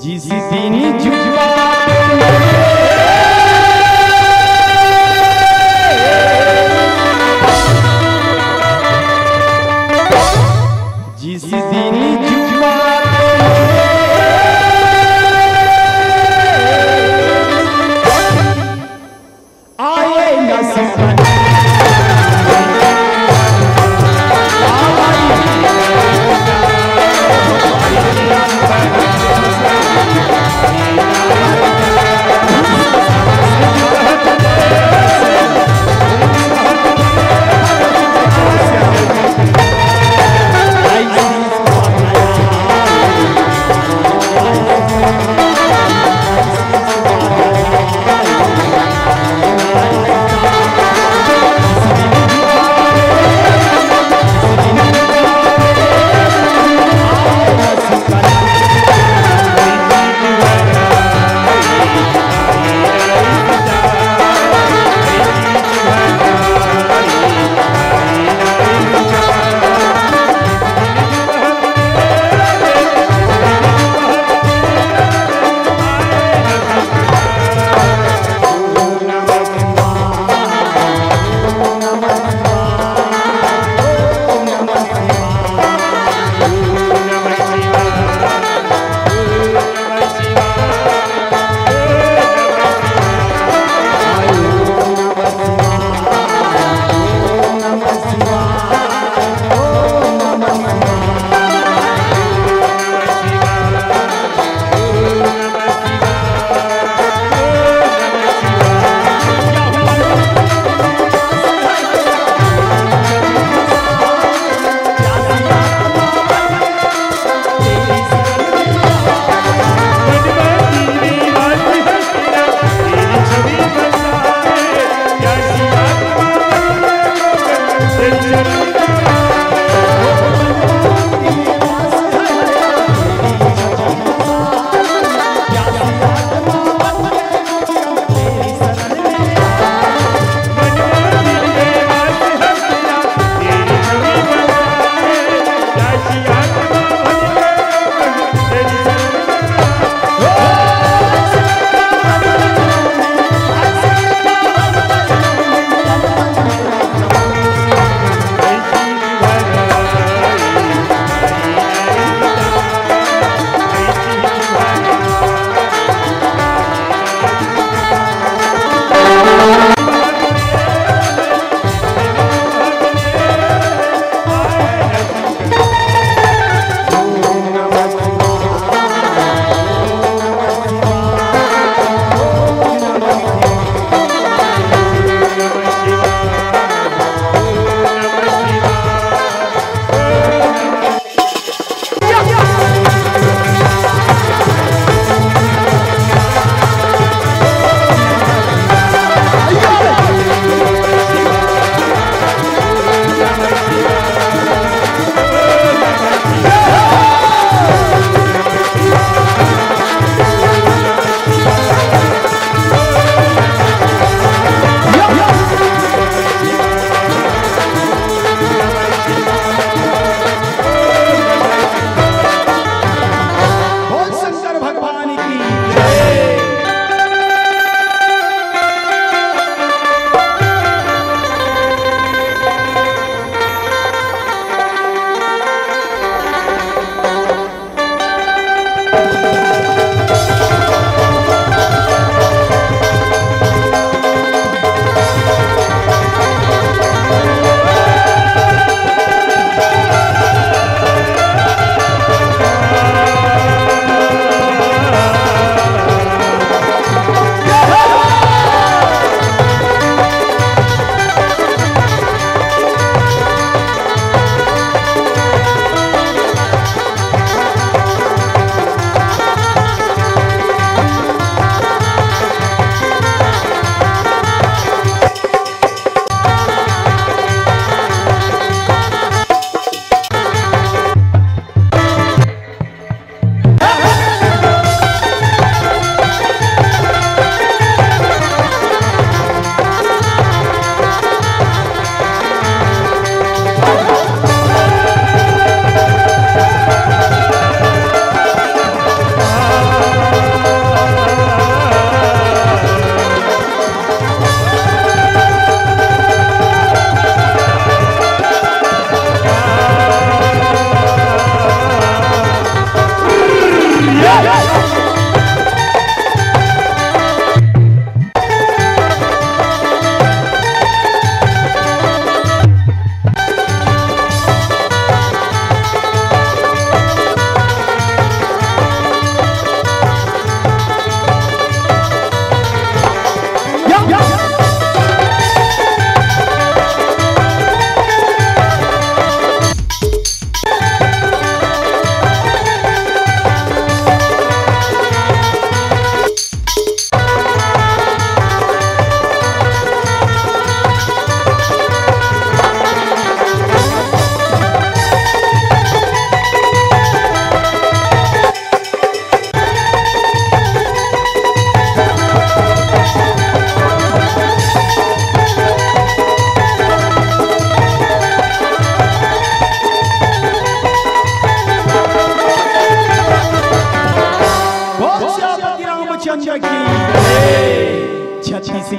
जिस दिन जुआ जिस दिन जुआ आएगा सपना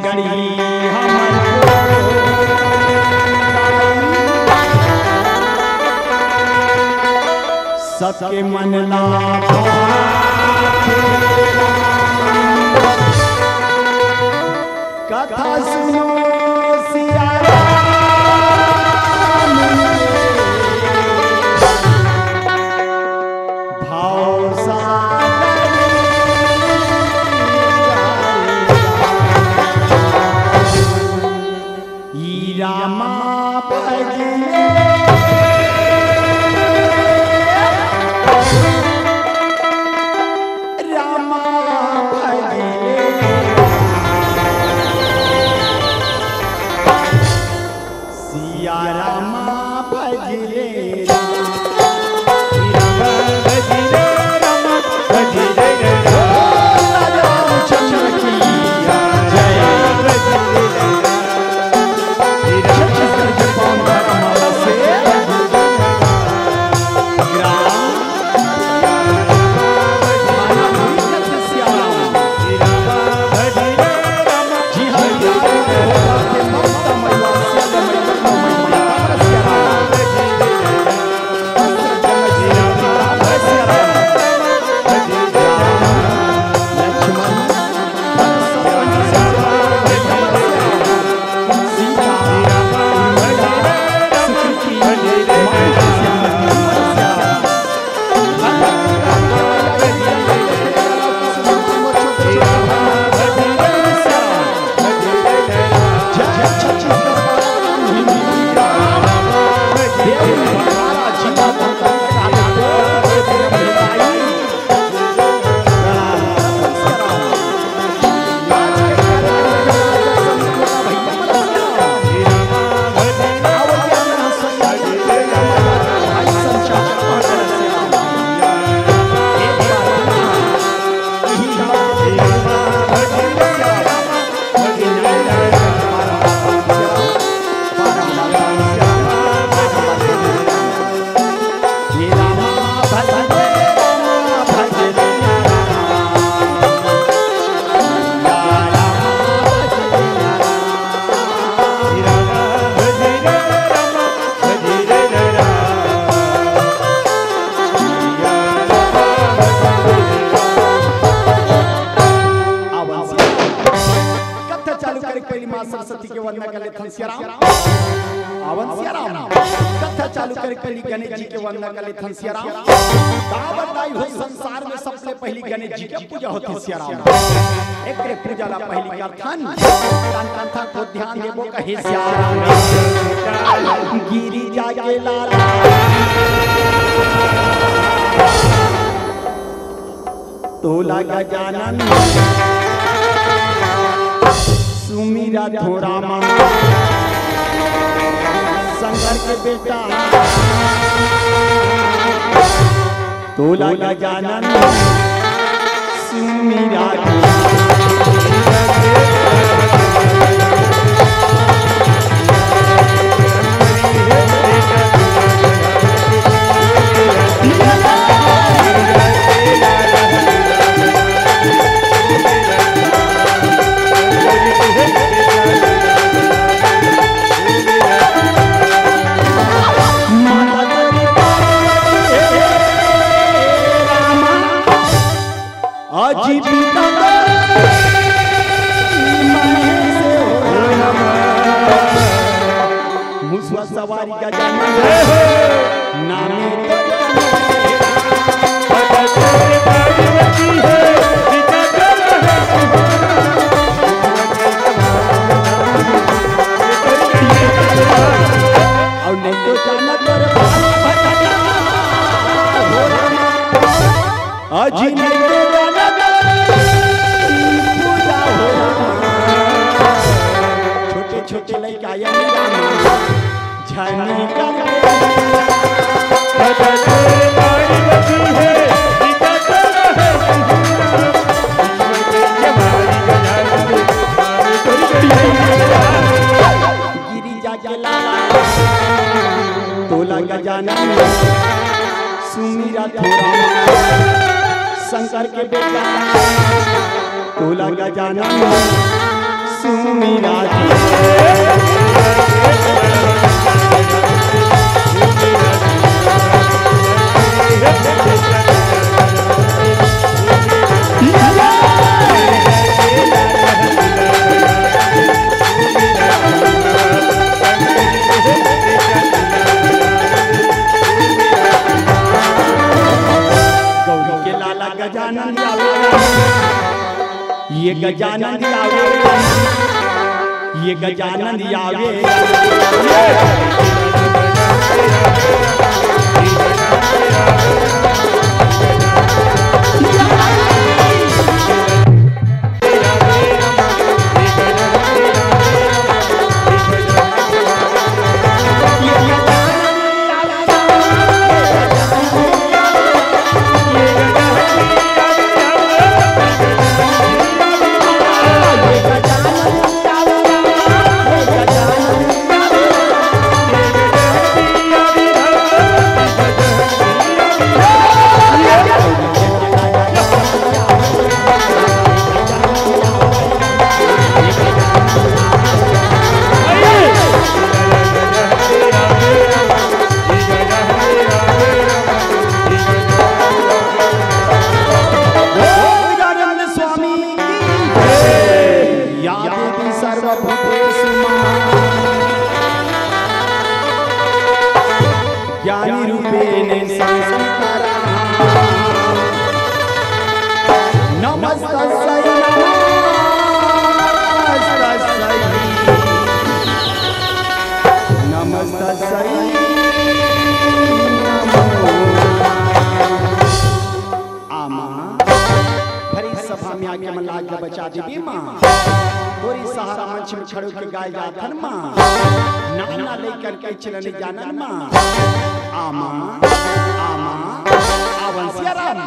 गढ़ी हमर सबके मन लाभा कथा सुनो सिया भाव रामा भजले रामा भजले सिया रामा भजले सरस्वती के वंदना कर लेथन सियाराम आवन सियाराम कथा चालू कर पहली गणेश जी के वंदना कर लेथन सियाराम का बताई हो संसार में सबसे पहली गणेश जी की पूजा होती सियाराम एकरे पूजा ला पहली करथन कथा को ध्यान देबो कहे सियाराम गिरी जाके लाला तोला गजानन सुमीरा थोड़ा मां शंकर के बेटा तोला गजानन सुमीरा मुसवा सवारी का जन्म नामे और नहीं तो जाना कर अजी नहीं तो जाना छोटे छोटे लड़का आया झानी का गिरी जाके लाला तोला गजानन सुमीरा थोड़ा शंकर के बेटा तोला गजानन सुमिरा गजानन ये गजानन आवे, ये गजानन आवे, ज्ञानी रूपेण संस्कृता नमस्तस्यै नमस्तस्यै आमा भरी सभा में आके मन लाग बचा देवी माँ तोरी सहारा मंच में खड़ो के गाय जाथन माँ नाना लेकर के चलने जानन माँ आमा आमा आवन सियाराम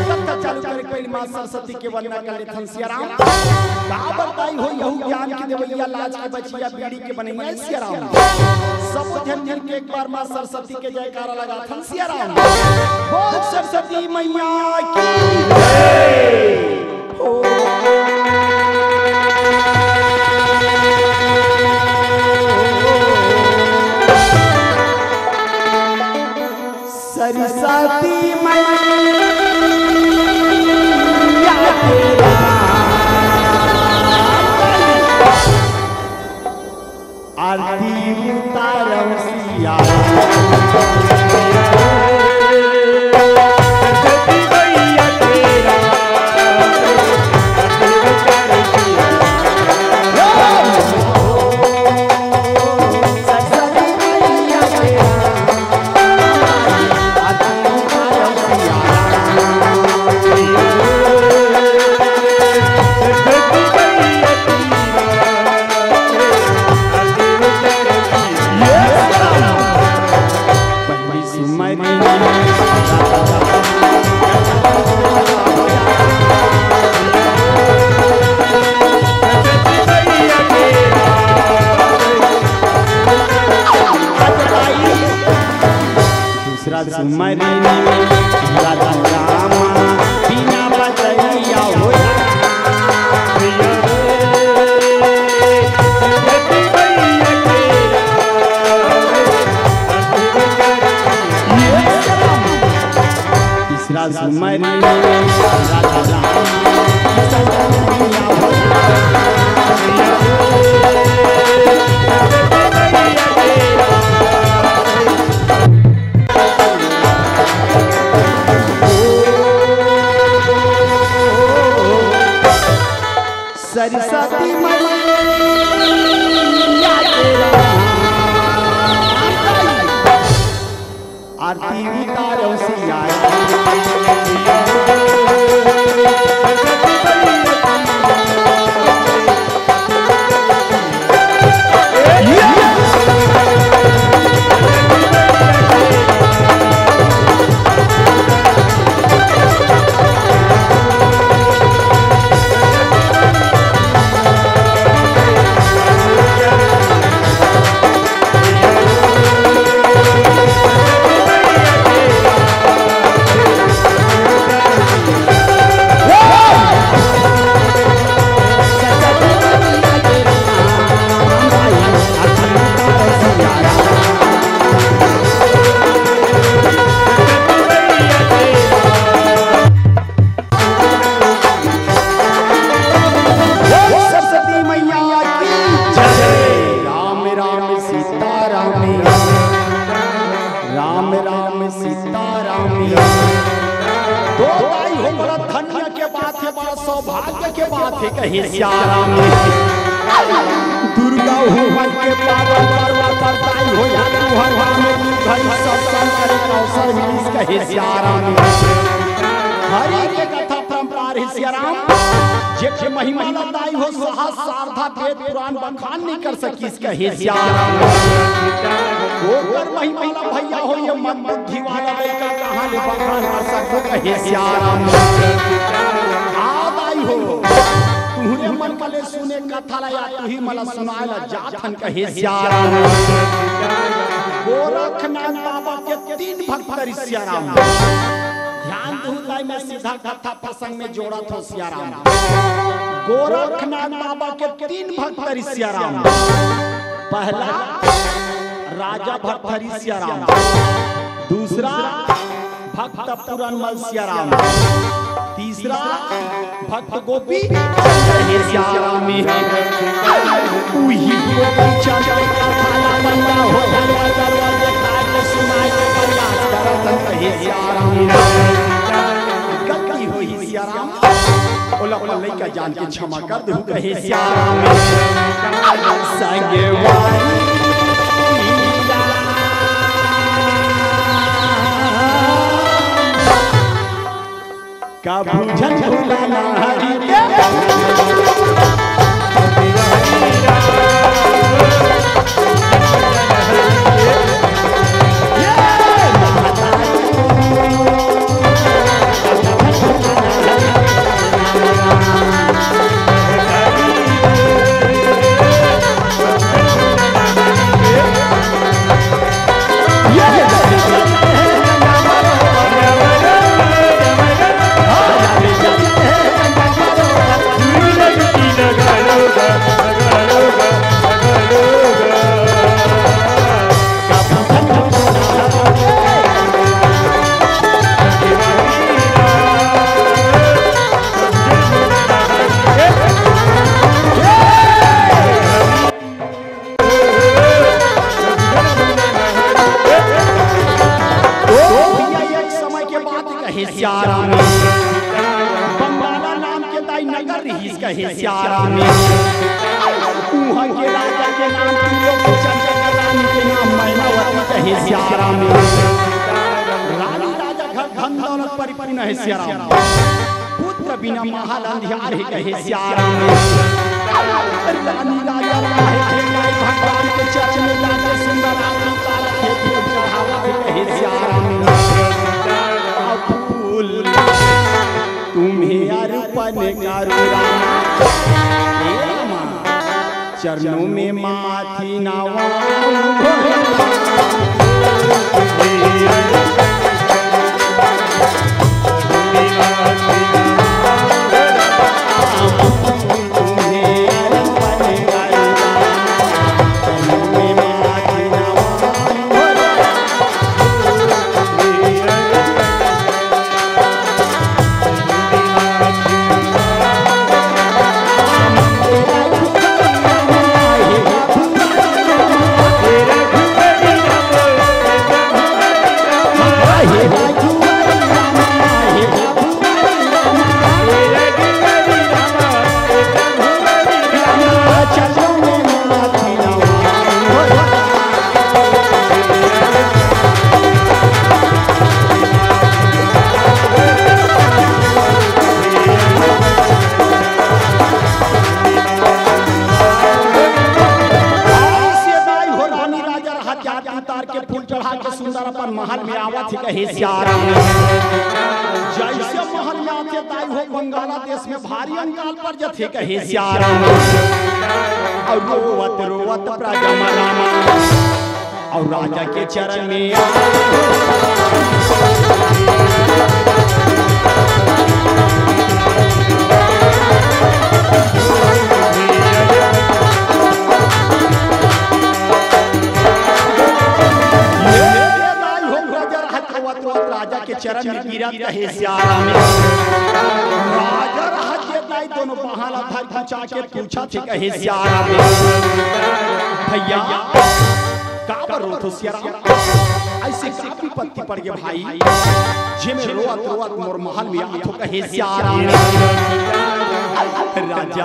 तब चालू करे कोई मां सरस्वती के वंदना कर लेथन सियाराम का बताई हो यहू ज्ञान की देवैया लाज के बचिया बीड़ी के बनैया सियाराम सब ध्यान ध्यान के एक बार मां सरस्वती के जयकारा लगाथन सियाराम बोल सरस्वती मैया की जय हो सरस्वती मैया तेरा आरती उतारम सिया सरस्वती मैया तेरा सुमरी राधा रामा बिना बजैया हो तीसरा सुमरी राधा रामा सरस्वती मैया तेरा आरती उतारो सिया राम राम सीताराम। दो भाई हो बड़ा धन्य के बात है, बड़ा सौभाग्य के बात है कहे श्याम। दुर्गा हुवन के पावन पर्व पर दाई हो या हवा में निर्भय सत्संग करे अवसर मिलिस कहे श्याम। हरि के कथा परंपरा है श्याम, जे महिमा दाई हो सहस सारधा वेद पुराण बखान नहीं कर सकीस कहे श्याम। ओकर महिमा भैया हो ये मन बुद्धि वाला लेकर कहां ले बखान कर सको कहे श्याम। आदाई हो तुहरे मन कले सुने कथा ला या तुही मला सुनाला जाथन कहे श्याम। गोरखनाथ बाबा के 3 भक्त रि श्याम। ध्यान दूंगा मैं सीधा कथा प्रसंग में जोड़ा था श्याम। गोरखनाथ बाबा के 3 भक्त रि श्याम। पहला राजा भक्त रि श्याम, दूसरा भक्त पुरनमल श्याम, तीसरा भक्त गोपी श्याम। उही गोपी चंद काला बंदा हो दरवाजे काट सुनाई प्रयास करत कहे श्याम। गलती होई श्याम, ओला ओला लइका जान के क्षमा कर दे कहे श्याम। संगे वाली का भूजन भुलाना हरि श्याम। बंगाला नाम के दाई नगर रही कहे श्याम। उहाँ के राजा के नाम त्रिलोकी चंद्र रानी के नाम मैनावती कहे श्याम। रानी राजा घर धन दौलत परिपूर्ण है श्याम। पुत्र बिना महल अंधियार है कहे श्याम। रानी राजा है भगवान के चरण में जाके सुंदर अवतार खेती चढ़ावा कहे श्याम। तुम्हें अर्पण करूं रामा, चरणों में माथी नवाऊं। महल में आवत कहे श्याम। जैसे महल में आते ताई हो बंगाला देश में भारी अंकाल पर जथे कहे श्याम। और रोवत रोवत प्रजा रामा और राजा के चरण में राजा के चरण में गिरा कहे श्याम। राजा राज दोनों पहाड़ा धर पहुंचा के पूछा थे कहे श्याम। भैया काबर रो तो सियाराम ऐसे काफी पत्ती पड़ गए भाई जे में रोअत रोअत मोर महल में आथो कहे सियाराम राजा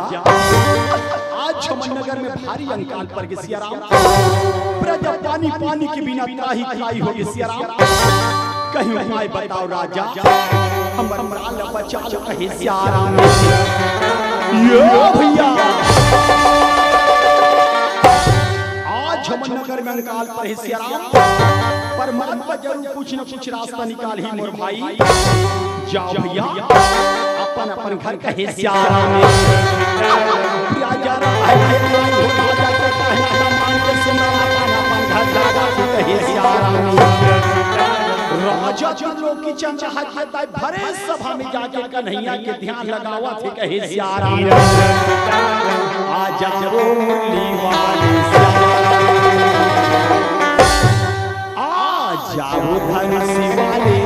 आज नगर में भारी अंकाल पर के सियाराम प्रजा पानी पानी के बिना त्राही त्राही हो गए सियाराम कहीं उपाय बताओ राजा हमर प्राण बचा लो कहे सियाराम यो भैया आज नगर में अंकाल पर है सियाराम परमात्मा जरूर कुछ न कुछ रास्ता निकाल ही मोर भाई जाओ भैया अपन अपन घर कहे सियाराम राजा राजा चंद्रों की चंद्र हाथ भरे सभा में जाके कन्हैया के ध्यान लगावा थे कहे सियाराम आजा रोली वाले आजा वो धनुषी वाले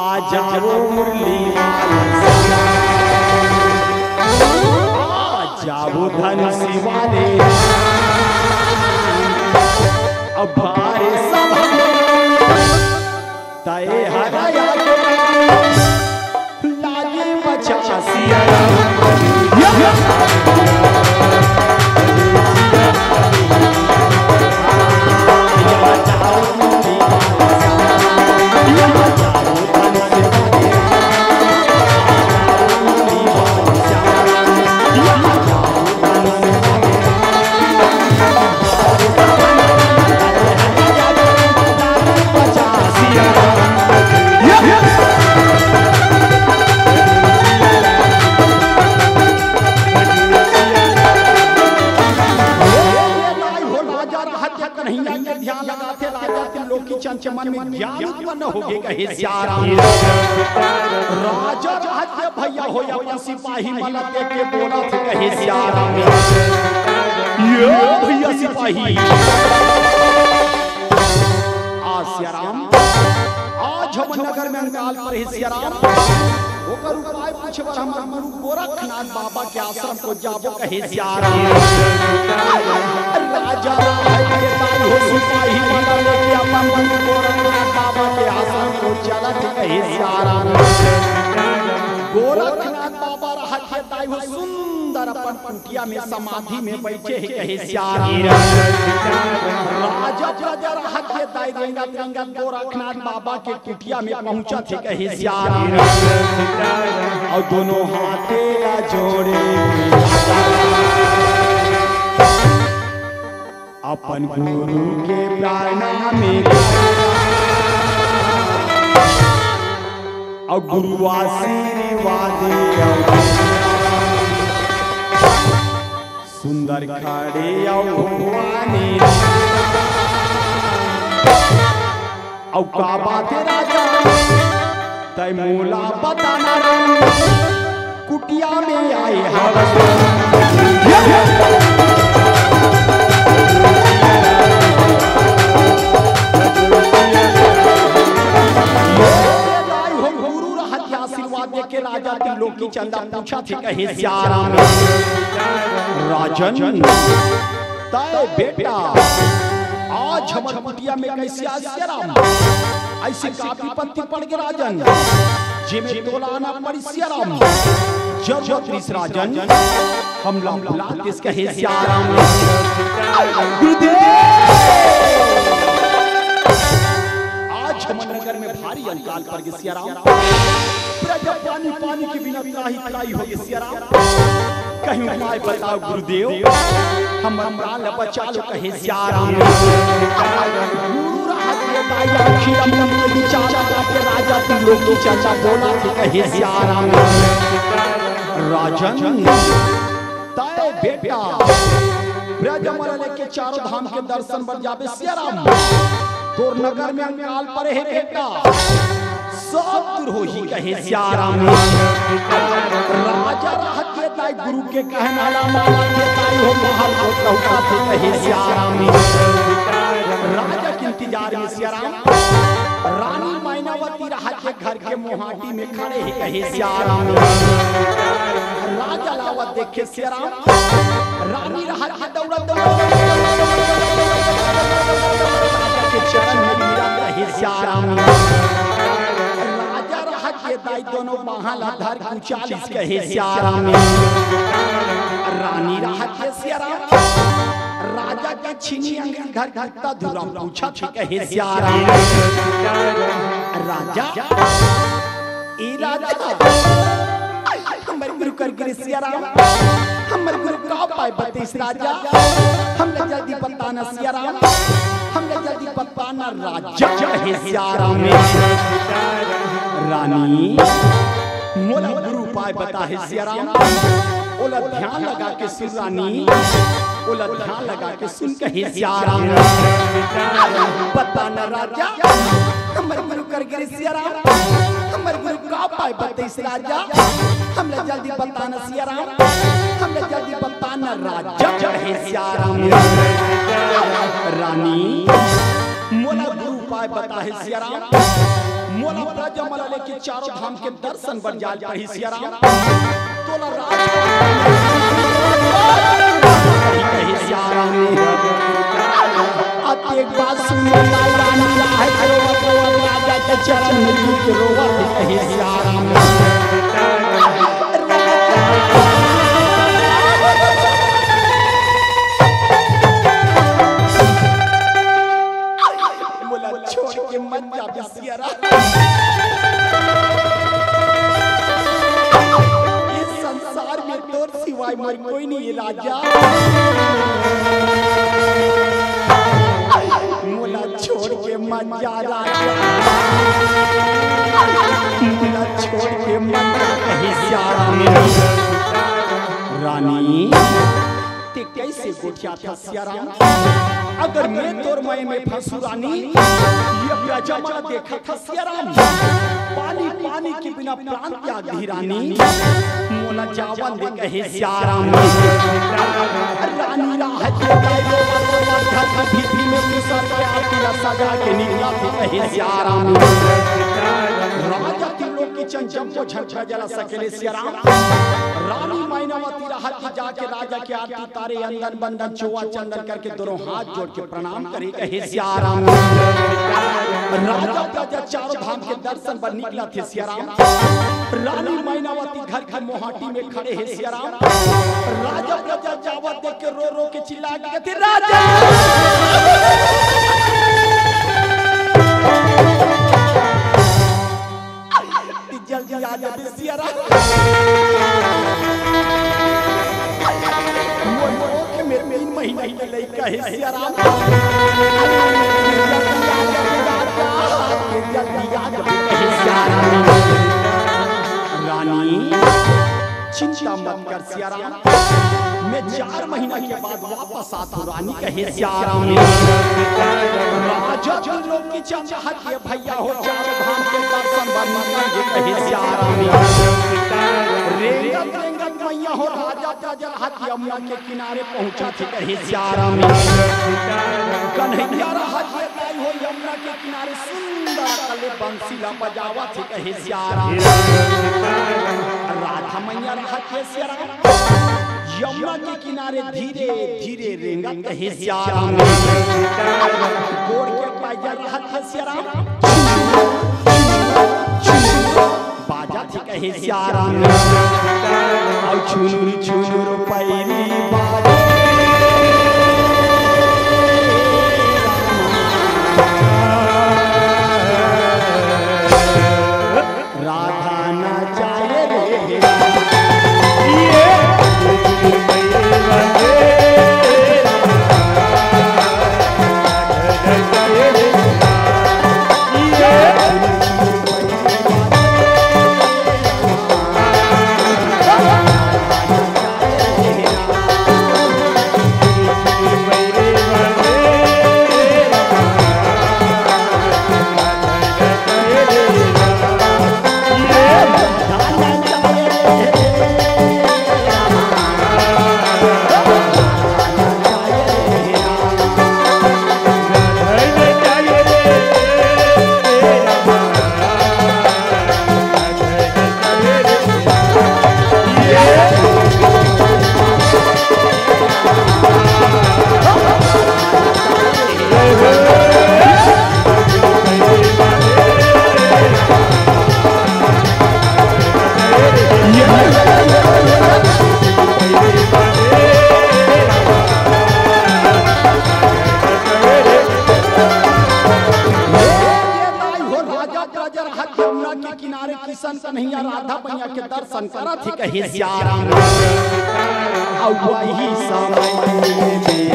आजा वो मुरली वाले आजा वो धनुषी वाले अब भारे सभा तय हराया लागे बचा सियाराम चमन में ज्ञान उत्पन्न हो गए कहे सियाराम राजा राज्य भैया हो या सिपाही मला देख के बोला थे कहे सियाराम ये भैया सिपाही आ सियाराम आज हम नगर में अंकाल पर है सियाराम ओकर उपाय पूछबर हमर गुरु गोरखनाथ बाबा के आश्रम को जाबो कहे सियाराम राजा के दाई हो सिपाही मला लेके अपन गुरु गोरखनाथ बाबा के आश्रम को चला कहे सियाराम गोरखनाथ बाबा रहा के दाई हो सुंदर अपन कुटिया में समाधि में बैठे है कहे सियाराम राजा प्रजा रहा के दाई रंगत रंगत गोरखनाथ बाबा के कुटिया में पहुंचा थे कहे सियाराम और दोनों हाथे ला जोड़े अपन गुरु के प्रणाम में और गुरु आशीर्वाद सुंदर खड़े भगवानी और का बात राजा तय मोला बताना कुटिया में आए के राजा त्रिलोकी चंदा पूछा थे कहे सियाराम राजन तय बेटा आज हमर कुटिया में कैसे आ सियाराम ऐसे काफी पत्ती पड़ गए राजन जे में तोलाना पड़ी सियाराम जरूरत इस राजन हम लंबला किस कहे सियाराम आज हमर नगर में भारी अंकाल पड़ गए सियाराम प्रजा पानी पानी के बिना त्राही त्राही हो गए सियाराम कहीं उपाय बताओ गुरुदेव हम प्राण बचा लो कहे सियाराम गुरु राहत के दाया खीरम के चाचा के राजा त्रिलोकी चाचा बोला थे कहे सियाराम राजन तय बेटा ब्रजमल लेके चारों धाम के दर्शन बर जाबे सियाराम तोर नगर में अंकाल पर है बेटा सब दूर हो ही कहे सियाराम राजा राहत के दाई गुरु के कहना माला के दाई हो महल को कहता थे कहे सियाराम राजा के इंतजार में सियाराम रानी मैनावती रहा के घर के मोहाटी में खड़े है कहे सियाराम। राजा लावत देखे सियाराम, रानी रहा के दौड़ा दौड़ा के चरण में गिरा कहे सियाराम। राजा रहा के दाई दोनों बाहला धर कुचालिस कहे सियाराम। रानी रहा के सियाराम, राजा के छीनी अंगन घर घरता धुरा पूछा थी कहे सियाराम। राजा ए राजा हमर गुरु कर गिरे सियाराम, हमर गुरु का पाए बतेस राजा, हमने जल्दी बताना सियाराम, हमने जल्दी बताना राजा कहे सियाराम। रानी मोला गुरु पाए बता है सियाराम, ओला ध्यान लगा के सुन रानी, ओला ध्यान लगा के सुन कहे सियाराम। बताना राजा हमर गुरु कर गिरे सियाराम, हमर गुरु का पाए बतेस राजा, हमने जल्दी बताना सियाराम, हमने जल्दी बताना राजा कहे सियाराम। रानी मोला गुरु पाए बता है सियाराम, मोला राजा मला लेके चारों धाम के दर्शन बर जाल कहे सियाराम। तोला राज कहे सियाराम। अब एक बात सुन रानी है राजा के चरण में गिर रोवत कहे सियाराम। मोला छोड़ के मत जा सियाराम, इस संसार में तोर सिवाय मोर कोई नहीं है राजा। मोला छोड़ के मत जा राजा, मोला छोड़ के मत जा कहे सियाराम। रानी ते कैसे गोठिया था सियाराम, अगर मैं तोर मय में फंसू रानी, ये राजा मला देखा था सियाराम, पानी पानी के बिना प्राण त्याग दी रानी, मोला जावन दे कहे सियाराम। रानी राह के घर भीती में घुसर के आरती सजा के निकला थी कहे सियाराम। राजा त्रिलोक की चंचम को झंझा जला सकेले सियाराम। रानी मैनावती रहा कि जाके राजा की आरती तारे अंदर बंदन चोआ चंदन करके दोनों हाथ जोड़ के प्रणाम करे कहे सियाराम। राजा प्रजा चारों धाम के दर्शन पर निकला थे सियाराम। रानी मैनावती घर के मोहाटी में खड़े हैं सियाराम। राजा प्रजा जावत देख के रो रो के चिल्ला के थे राजा जल्दी आ जा सियाराम। मेरे 3 महीने के लड़का है सियाराम। रानी चिंता मत कर सियाराम, मैं 4 महीना के बाद वापस आता हूँ रानी कहे सियाराम। राजा त्रिलोक की चाहत ये भैया हो चारों धाम के दर्शन बरमाएंगे कहे सियाराम। रेंगत रेंगत मैया हो राजा प्रजा हाथ यमुना के किनारे पहुंचा थी कहे सियाराम। कन्हैया हाथ हो यमुना के किनारे सुंदर कले बंसीला बजावा थी कहे सियाराम। राधा मैया हाथ सियाराम यमुना के किनारे धीरे धीरे रेंगत कहे सियाराम। गोड़ के पायजा हाथ सियाराम बाजा थी कहे सियाराम। और छुनुर छुनुर पैरी बाजा राधा न जाए रे कन्हैया राधा मैया के दर्शन करत ही कहे सियाराम और वही समय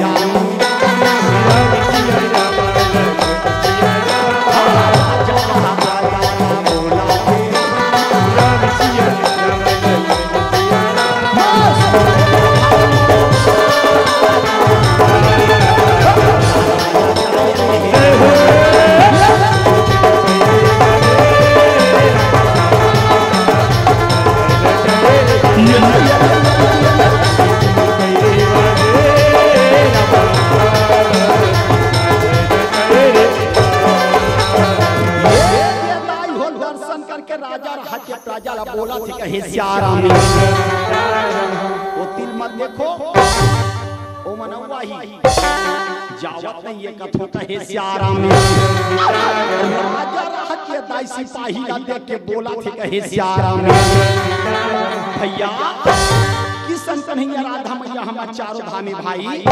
मेरा बोला थी कहे सियाराम वो तिल मत देखो ओ मनवा ही जावत नहीं ये कथो कहे सियाराम राजा रहत के दाई सिपाही ला देख के बोला थी कहे सियाराम भैया किसन कन्हैया राधा मैया हमार चारों धामी भाई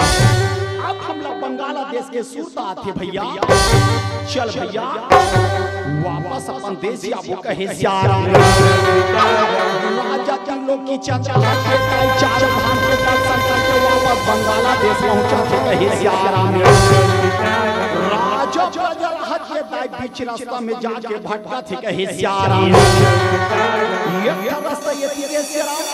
अब हम लोग बांग्लादेश के सूरता थे भैया चल भैया वापस अपन देश आबो कहे सियाराम राजा तुम लोग की चाचा के चार धाम के दर्शन करके वापस बांग्लादेश पहुंचा थे कहे सियाराम राजा प्रजा रहत के दाई बीच रास्ता में जाके भटका थे कहे सियाराम ये रास्ता ये तेरे सियाराम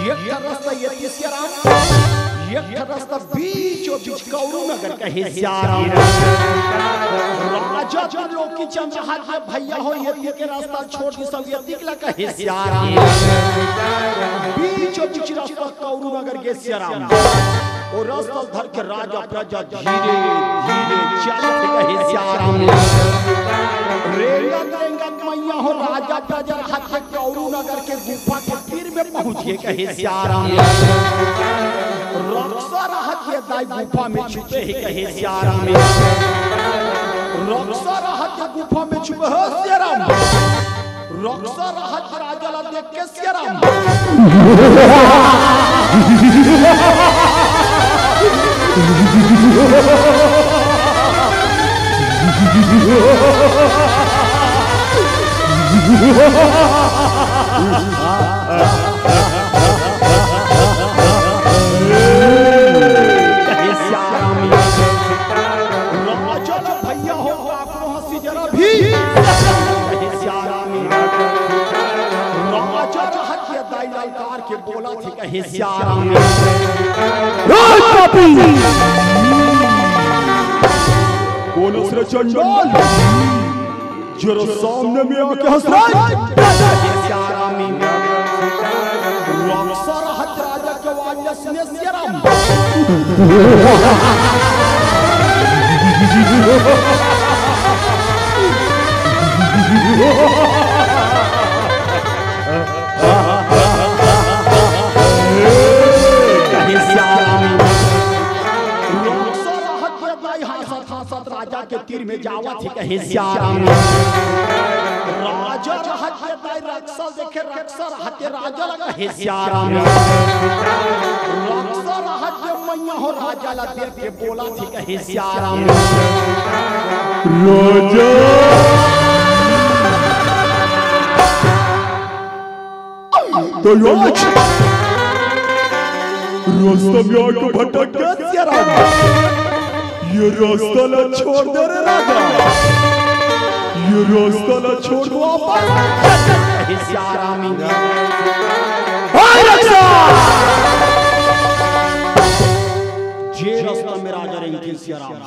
ये रास्ता ये तेरे सियाराम एक रास्ता बीचों बीच कौरू नगर कहे सियाराम राजा तुम लोग की चमचहाट में भैया हो ये के रास्ता छोड़ दी सब ये दिखला कहे सियाराम बीचों बीच रास्ता कौरू नगर के सियाराम और रास्ता धर के राजा प्रजा धीरे धीरे चलते कहे सियाराम रेंगत रेंगत मैया हो राजा प्रजा हाथ के कौरू नगर के गुफा के तीर में पहुंचे कहे सियाराम रक्षा रहत के दाई गुफा में छुपे ही कहे सियाराम रक्षा रहत के गुफा में छुपे हो सियाराम रक्षा रहत राजा ला देख के सियाराम भैया हो आपको हंसी जरा भी ललकार के बोला थी कहे सियाराम कौन उसरे चंडाल जरा सामने में आके हंस रहा है सियाराम रक्षा रहत राजा के वाजने सुने सियाराम राजा के तीर में जावा थी कहे सियाराम राजा रहत के दाई रक्षा देखे रक्षा रहत राजा लगा हे सियाराम रक्षा रहत के मैया हो राजा ला देख के बोला थी कहे सियाराम राजा तो आज रास्ता में आके भटक गया सियाराम ये रास्ता ला छोड़ दे रे राजा ये रास्ता ला छोड़ दो वापस सियाराम हाय रक्षा जे रास्ता में राजा रही थी सियाराम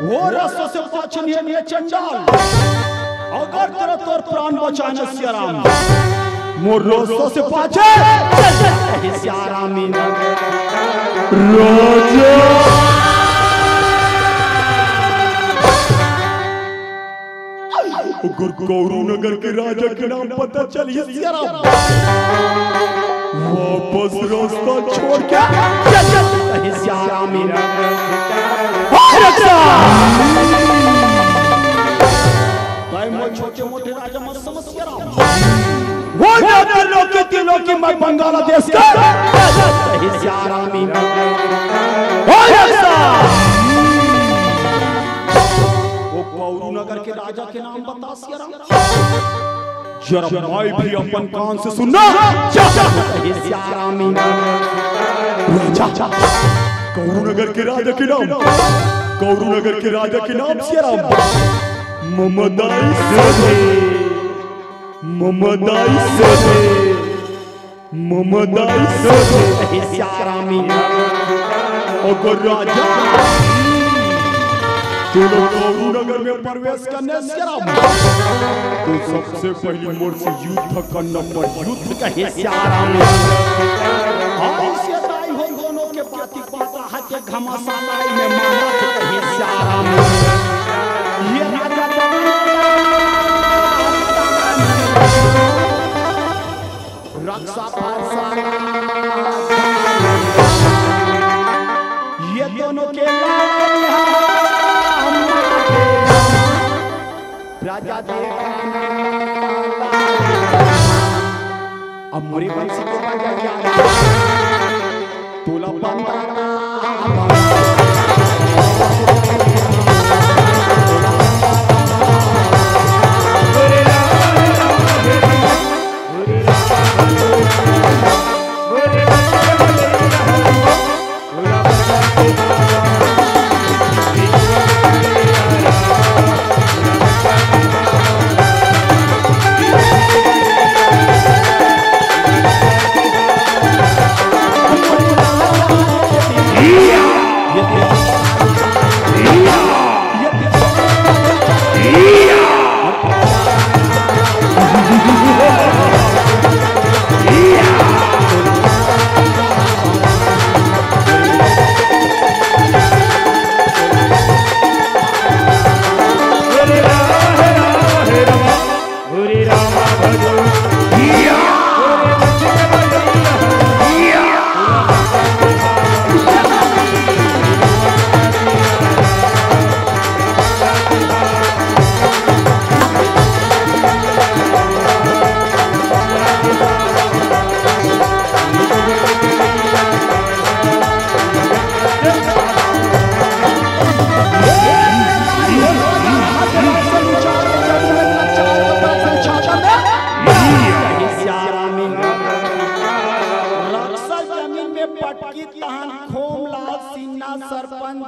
वो रास्ता से पाछन ये चंडाल अगर तेरा तोर प्राण बचाना सियाराम मोर रास्ता से पाछे सियाराम राजा अगर कौरू नगर के राजा के नाम पता चलिए सियाराम वापस रास्ता छोड़ के सियाराम छोटे मोटे राजा मत समझ सियाराम वो दिलों की मैं बांग्लादेश का सियाराम कौरू नगर के राजा के नाम बता सियाराम जरा माई भी अपन कान से सुनना। कौरुनगर के राजा के नाम, कौरुनगर के राजा के नाम सियाराम ममदाई से, ममदाई से, ममदाई से सियारामी। अगर राजा तू कौरुनगर में प्रवेश करने सियाराम तो सबसे पहले मोर से युद्ध करना पड़, युद्ध कहे सियारामी। घमासालाई में मामा कहे सियाराम। ये राजा रक्षा पाठशाला ये दोनों के राजा देखा अब मुरी बंसी को बजा गया तोला बंदा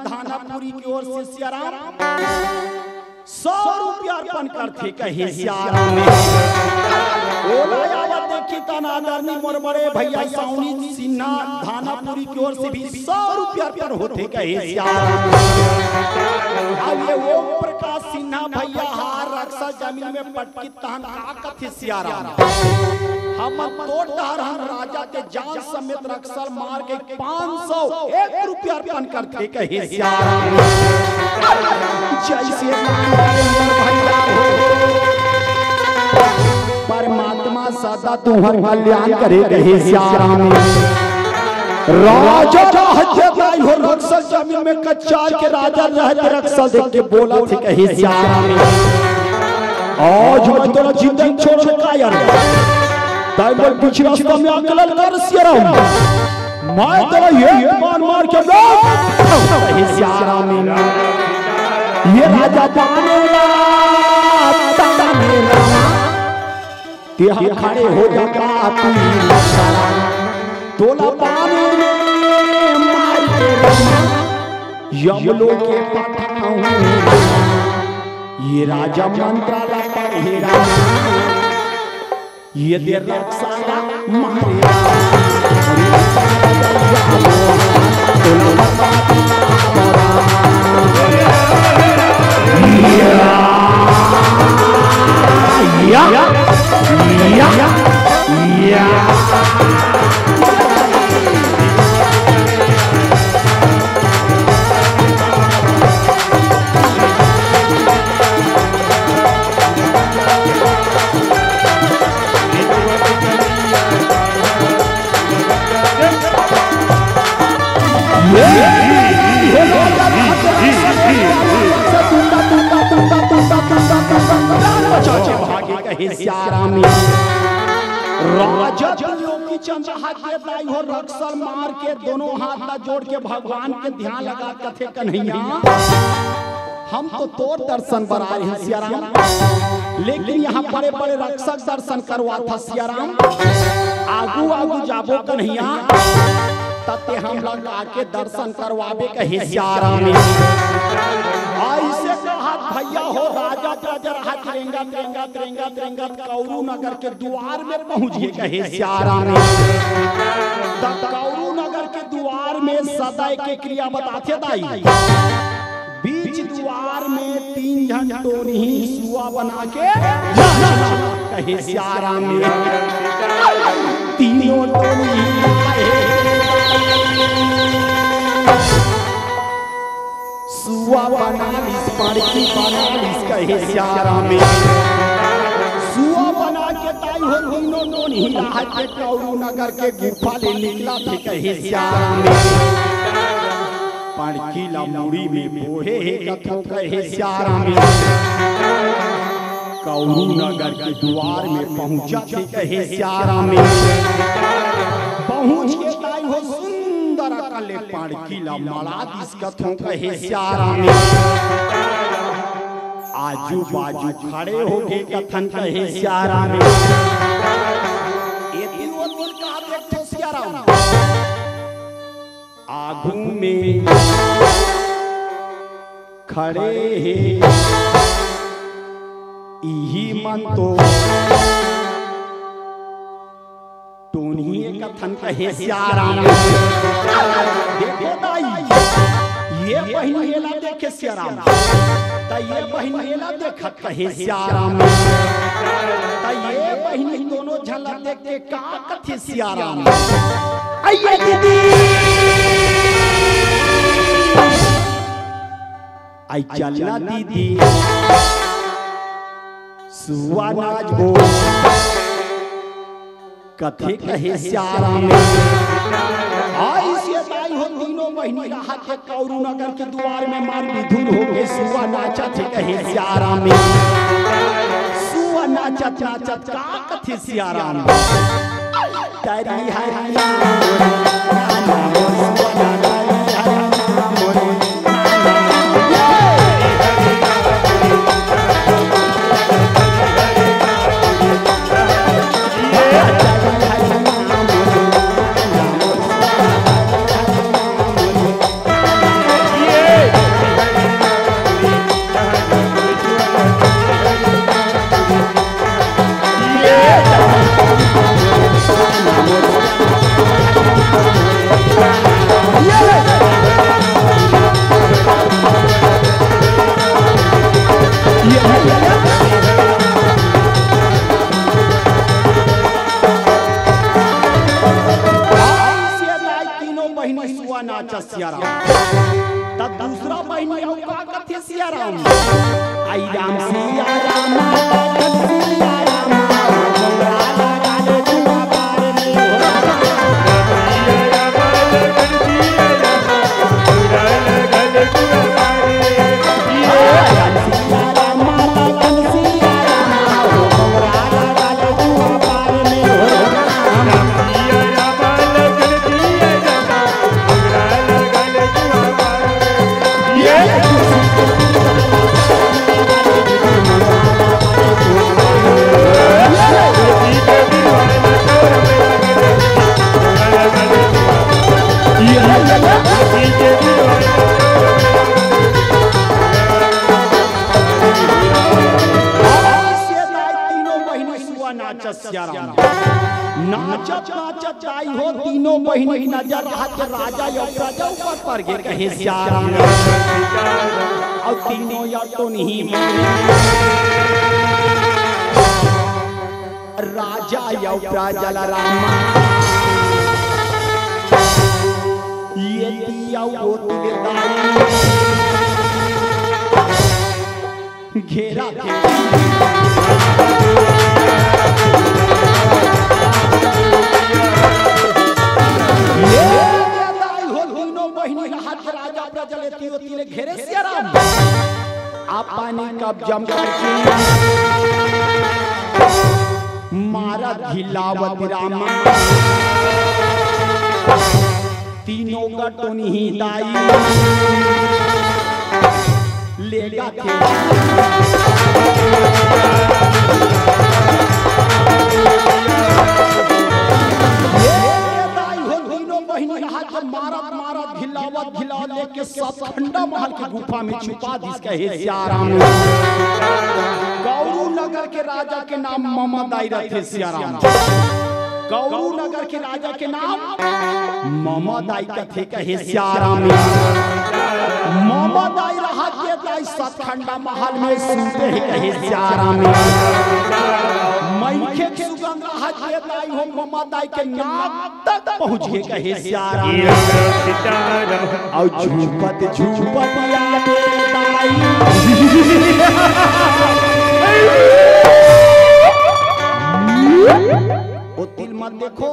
थानापुरी की ओर से सियाराम 100 रुपया अर्पण करते कहे सियाराम ओला आया देखी तनादरनी मोर बड़े भैया साउनी सिन्हा थानापुरी की ओर से भी 100 रुपया अर्पण होते कहे सियाराम। अब ये ओम प्रकाश सिन्हा भैया हार रक्षा जमीन में पटकी तहन का कथे सियाराम हम तोड़ धार हम राजा के जान समेत रक्षर मार के 501 रुपया अर्पण करते कहे सियाराम। जैसे भैया परमात्मा सदा तुम्हार कल्याण करे कहे सियाराम। राजा रहते हो रक्षर जमीन में कच्चा के राजा रहते रक्षर देख के बोला थे कहे सियाराम। आज मैं तेरा जिंदगी छोड़ का यार ताई बोल बीच रास्ता में अकल कर सियाराम मैं तेरा ये मार के कहे सियाराम। ये राजा बनेगा तेरा खड़े हो जाता तोला पानी मार के यमलो के पठाऊं ये राजा मंत्रालय पढ़ेरा ये दे रक्षाला मारेगा रक्षर मार के दोनों हाथ जोड़ के भगवान के ध्यान लगा कथे कन्हैया हम तो तोर दर्शन पर आए हैं सियाराम, लेकिन यहाँ बड़े बड़े रक्षक दर्शन करवा था सियाराम। आगू आगू जाबो कन्हैया तते हम लोग आके दर्शन करवावे कहे सियाराम। ऐसे कहा भैया हो राजा प्रजर हाथ त्रेंगा त्रेंगा त्रेंगा त्रेंगा कौरू नगर के द्वार में पहुंचे कहे सियाराम। कौरू नगर के द्वार में सदाई के क्रिया बताते दाई। बीच द्वार में 3 घंटों ही सुआ बना के कहे सियाराम। तीनों टोनी सुआ बना लिस पाड़की बना लिस कहे सियाराम। सुआ बना के ताई हो तीनों टोनी राहत के कौरू नगर के गुफा ले निकला थे कहे सियाराम। पाड़की ला मुड़ी में बोहे कथो कहे सियाराम। कौरू नगर के द्वार में पहुंचा थे कहे सियाराम। पहुंच के ताई हो सुंदर कले पाड़की ला माला दिस कथो कहे सियाराम। आजू बाजू खड़े हो के कथन कहे सियाराम। ये तीनों बोल का देखो सियाराम। आगू में खड़े हैं इही मन तो टोनिए कथन कहे सियाराम। देखो दाई ये बहनेला देखे सियाराम, ता ये बहनेला देखत कहे सियाराम। ता ये बहनी दोनों झलक देख के का कथे सियाराम। आइए दीदी आई चलना दीदी सुआ नाचबो कथे कहे सियाराम। आई से दाई हो तीनों बहनी राहत के कौरू नगर के द्वार में मार विधुर हो के सुआ नाचत कहे सियाराम। सुआ नाचत नाचत का कथे सियाराम। तारी हरिया तब दूसरा बहनी हो का कथे सियाराम। आई राम सिया राम सिया राम नाचत नाचत आई हो तीनों बहनी नजर हाथ राजा या प्रजा ऊपर पर गिर कहे सियाराम। और तीनों या तो नहीं राजा या प्रजा रामा ये दिया वो घेरा राजा प्रजा तीरे घेरे सियाराम। आपने कब जम करके मारा घिलावत रामा। तीनों का टोनी ही दाई ले पटका थे मारत मारत घिलावत घिलावत लेके सतखंडा महल के गुफा में छुपा दी कहे सियाराम। गौरू नगर के राजा के नाम ममदाई रहे सियाराम। गौरू नगर के राजा के नाम ममदाई का थे कहे सियाराम। ममदाई रहा के दाई सतखंडा महल में सुनते ही कहे सियाराम। मैखे के सुगंध रहा के दाई हो ममदाई के नाम तक पहुँच गए कहे सियाराम। और झूपत झूपत यादे दाई ओ तिल मत देखो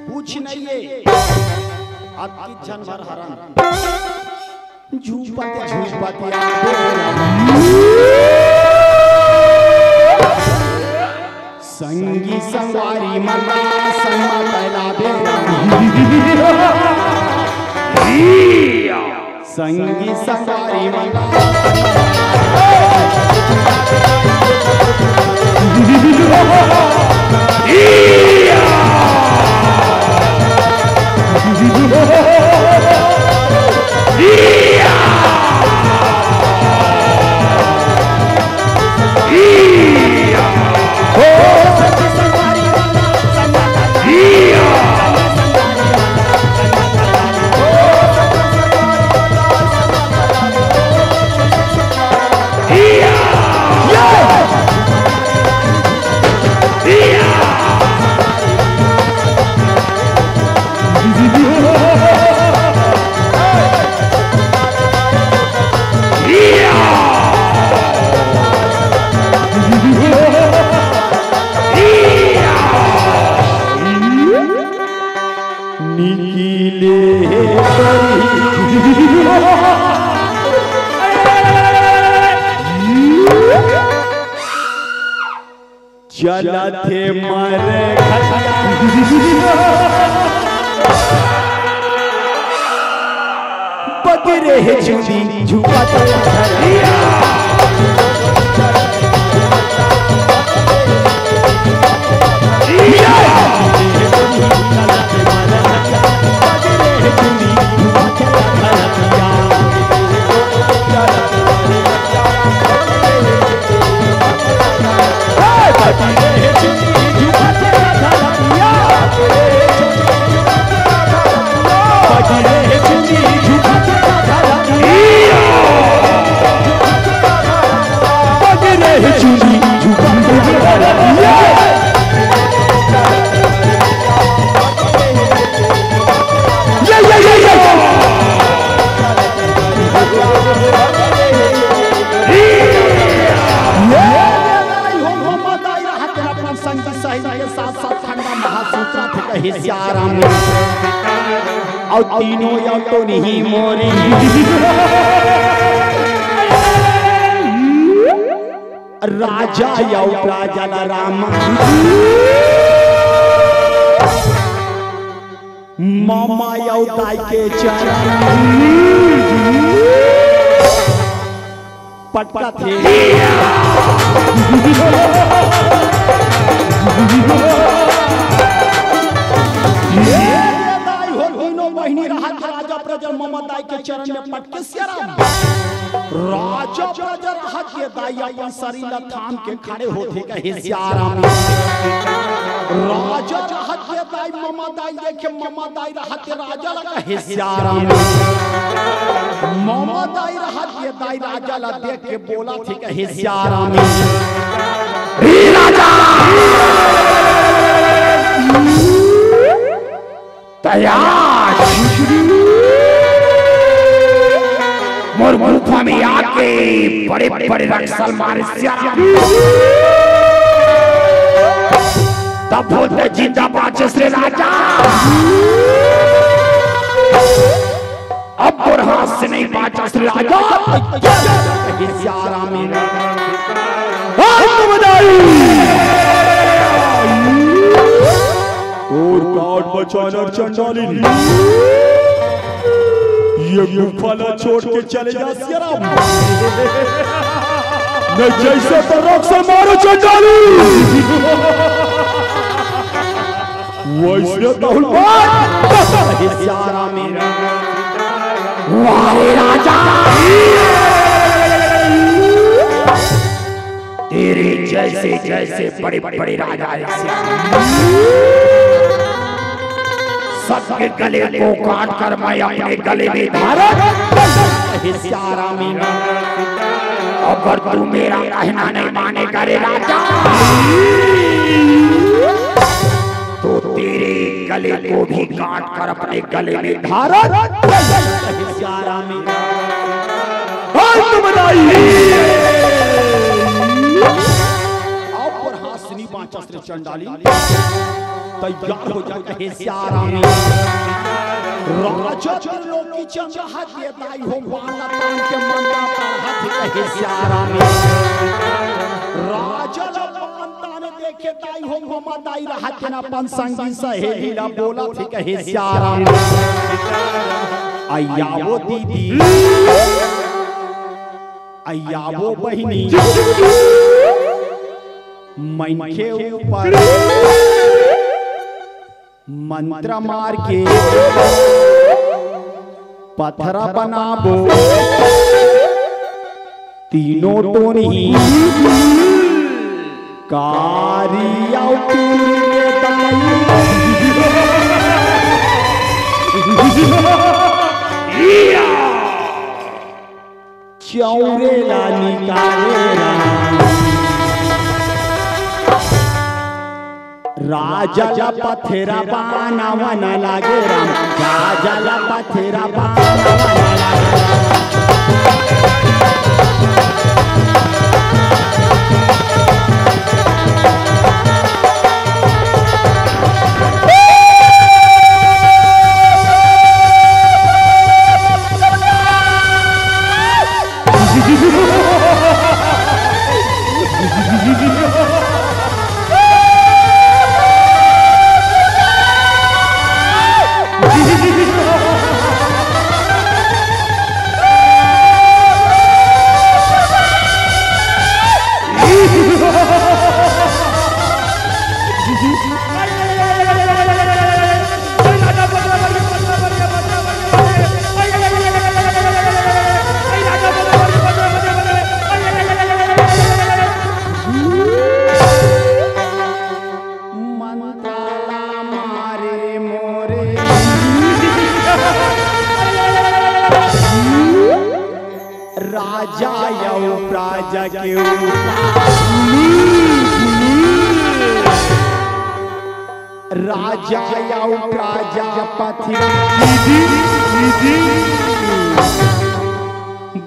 पूछ नहीं है आपकी जनवर हरण झूपत झूपत संगी संवारी मल्ला संगला संगी संवारी मल्ला चला थे मरे बगरे है झूठी झूठा और तीनों या तो नहीं मोरी राजा या राजा रामा मामा या दाई के चरण पटका थे राजा प्रजा ममदाई के चरण में पटके सियाराम। राजा प्रजा रहा के दाई अपन शरीर थाम के खड़े होते कहे सियाराम। राजा रहा के दाई ममदाई देखे ममदाई रहा के राजा ला कहे सियाराम। ममदाई रहा के दाई राजा ला देख के बोला थे कहे सियाराम। राजा तैयार मोर गुफा में आके बड़े बड़े रक्षल मारे तब बोलते जिंदाबाद श्री राजा। अब बुरहान से नहीं बाचा श्री राजा। और काट बचाना चंडाली ये गुफा न छोड़ के चले जा सिया राम। नहीं जैसे तो रोक से मारो चंडाली वैसे बहुल सिया राम वारे राजा तेरे जैसे जैसे बड़े बड़े राजा सबके गले को काट कर मैं अपने गले में धारा। अगर तू मेरा कहना नहीं मानेगा रे राजा तो तेरे गले को भी काट कर अपने गले में धारा। चंडाली तैयार हो जाए राजा त्रिलोकी चंद्र हाथ देताई हो वाला तान के मंदा पर हाथ कहे सियारा में राजा मानता ने देखे ताई हो ममा दाई रहत ना पन संगी सहेली ला बोला थी कहे सियारा में अय्या वो दीदी अय्या वो बहिनी मन के ऊपर मंत्र मार के पत्थरा बनाबो तीनों टोनी कारिया चौरे लानी कालेरा राजा ला पथेरा बाना वना लागे राम राजा ला पथेरा बाना वना लागे राजा यो प्राजा के राजा यो प्राजा पथी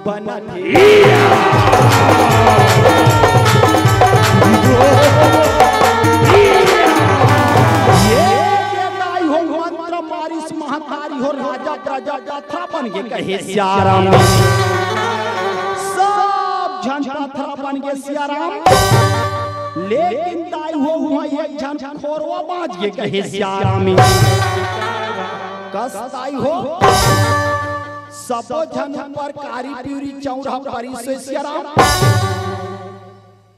बना मंत्र मारिस महातारी हो राजा प्रजा जात्रा बन के कहे सियारा झन पत्थरा बन के सियाराम लेकिन दाई हो हुआ एक झन खोरवा बाज के कहे सियाराम कस दाई हो सब झन पर कारी प्यूरी चौरा परी से सियाराम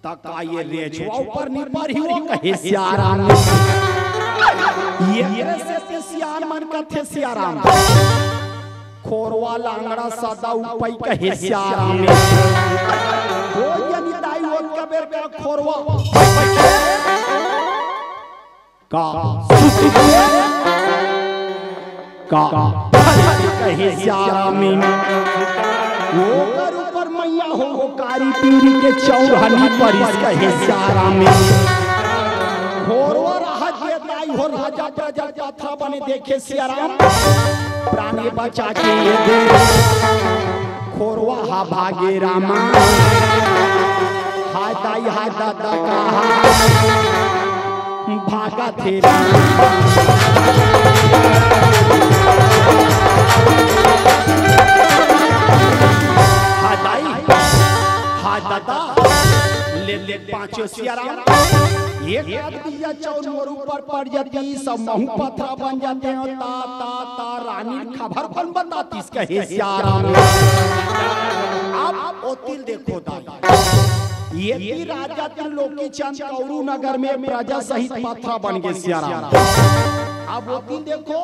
तका ये रेछवा ऊपर नि पर ही वो कहे सियाराम ये से सियार मन कथे सियाराम खोरवा लांगड़ा सदा उपई कहे सियाराम हो यानी दाई हो कबेर का खोरवा का कहे सियाराम वो कर ऊपर मैया हो वो कारी पीरी के चौरानी पर इस कहे सियाराम खोरवा रहा के दाई हो राजा प्रजा जात्रा बने देखे सियाराम प्राणी बचा के ये दे खोरवा हा भागे रामा हा दाई हा दादा का भागा थे हा दाई हा दादा ले ले पांचों सियाराम। एक दिया चौर मोर ऊपर पड़ जाती, सब महू पत्थरा बन जाते हैं। ता ता ता रानी खबर बन बताती कहे सियाराम। अब ओतिल देखो दाई, ये भी राजा त्रिलोकी चंद कौरू नगर में प्रजा सहित पत्थरा बन गए सियाराम। अब ओतिल देखो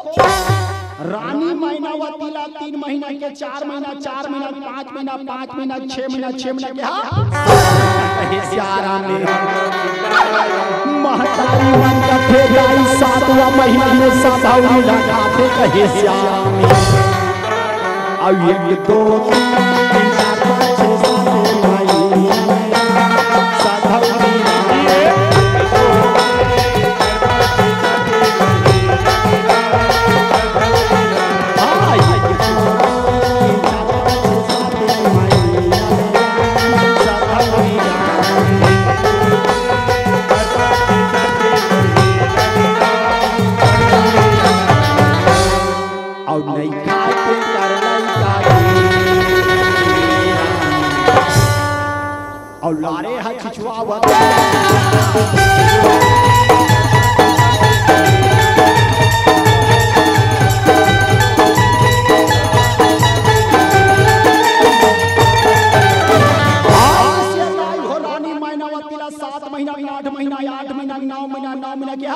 रानी मैनावती ला 3 महीना के 4 महीना 4 महीना 5 महीना 5 महीना 6 महीना 6 महीना के कहे सियाराम ने महतारी मन का फेराई 7वां महीना में सधौरी लगाते कहे सियाराम ने। अब 1 2 3 4 5 6 7 और लारे हा खिचवावत रानी मैनावती ला 7 महीना 8 महीना 8 महीना 9 महीना 9 महीना के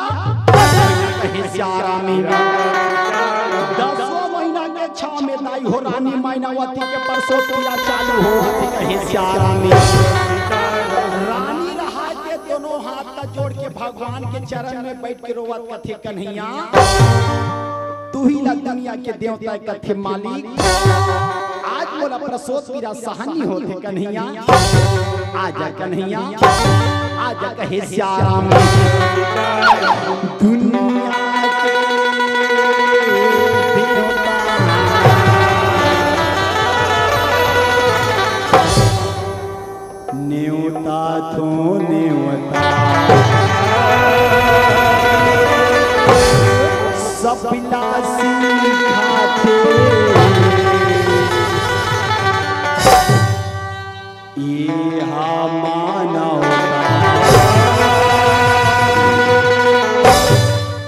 कहे सियाराम। 10वां महीना के 6 में लाई हो रानी मैनावती के परसों पूरा चालू हो कहे सियाराम। रानी रहा के दोनों हाथ का जोड़ के भगवान के चरण में बैठ के रोवत कथे कन्हैया तू ही ला दुनिया के देवता कथे मालिक। आज बोला प्रसोद पीरा सहानी होते कन्हैया, आजा कन्हैया आजा कहे सियाराम। दुनिया के न्योता तो न्योता सब पिलासी खाते ये माना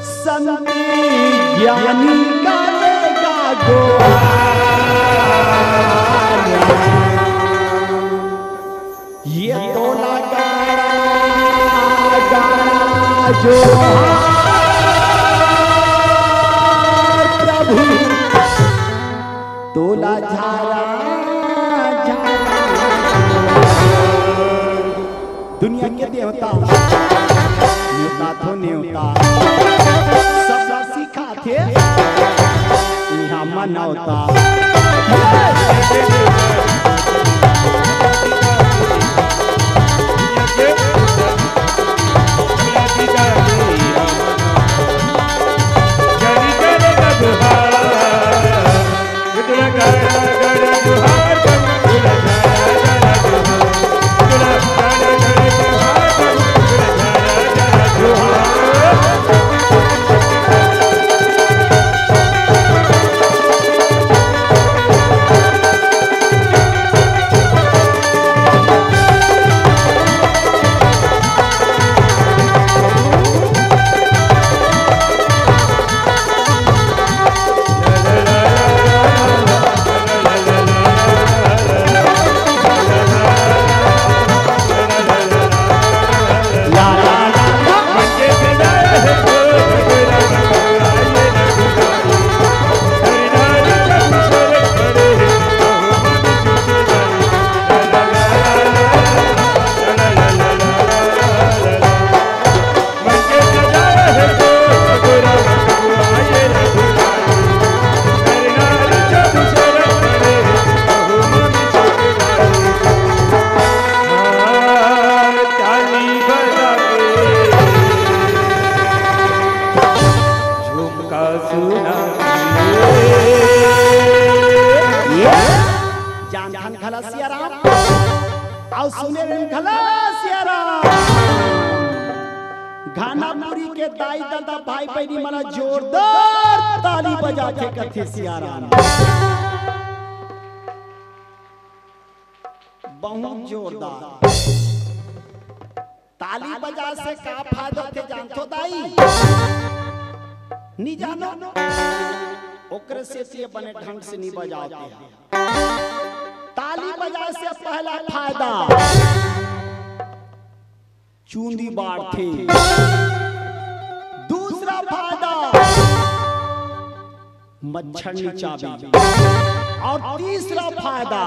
संती ज्ञानी करेगा गो ये तो लगा जो प्रभु तोला झारा दुनिया के देवता न्योता तो न्योता सब सीखा थे यहाँ मनौता। घानापुरी के दाई दादा भाई बहनी मला जोरदार ताली बजा के कथे सियाराम बहुत जोरदार। ताली बजा से का फायदा थे जानतो दाई नहीं जानो ओकरे से ये बने ढंग से नहीं बजाते हैं। ताली बजा से पहला फायदा चूंदी बाढ़ थे, दूसरा फायदा मच्छर नीचावे और तीसरा फायदा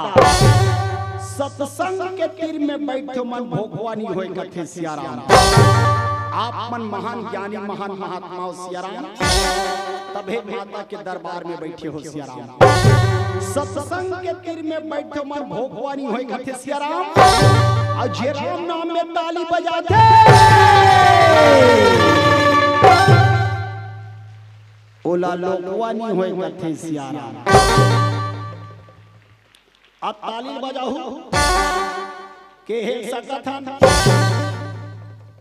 सत्संग के तीर में बैठो मन भोगवानी होए कथे सियाराम। आप मन महान ज्ञानी महान महात्मा सियाराम तबे माता के दरबार में बैठे हो सियाराम। सत्संग के तीर में बैठो मन भोगवानी होए कथे सियाराम और जे राम नाम में ताली बजाते ओला लोगवानी होए कथे सियाराम। अब ताली बजाऊ के हे सकथन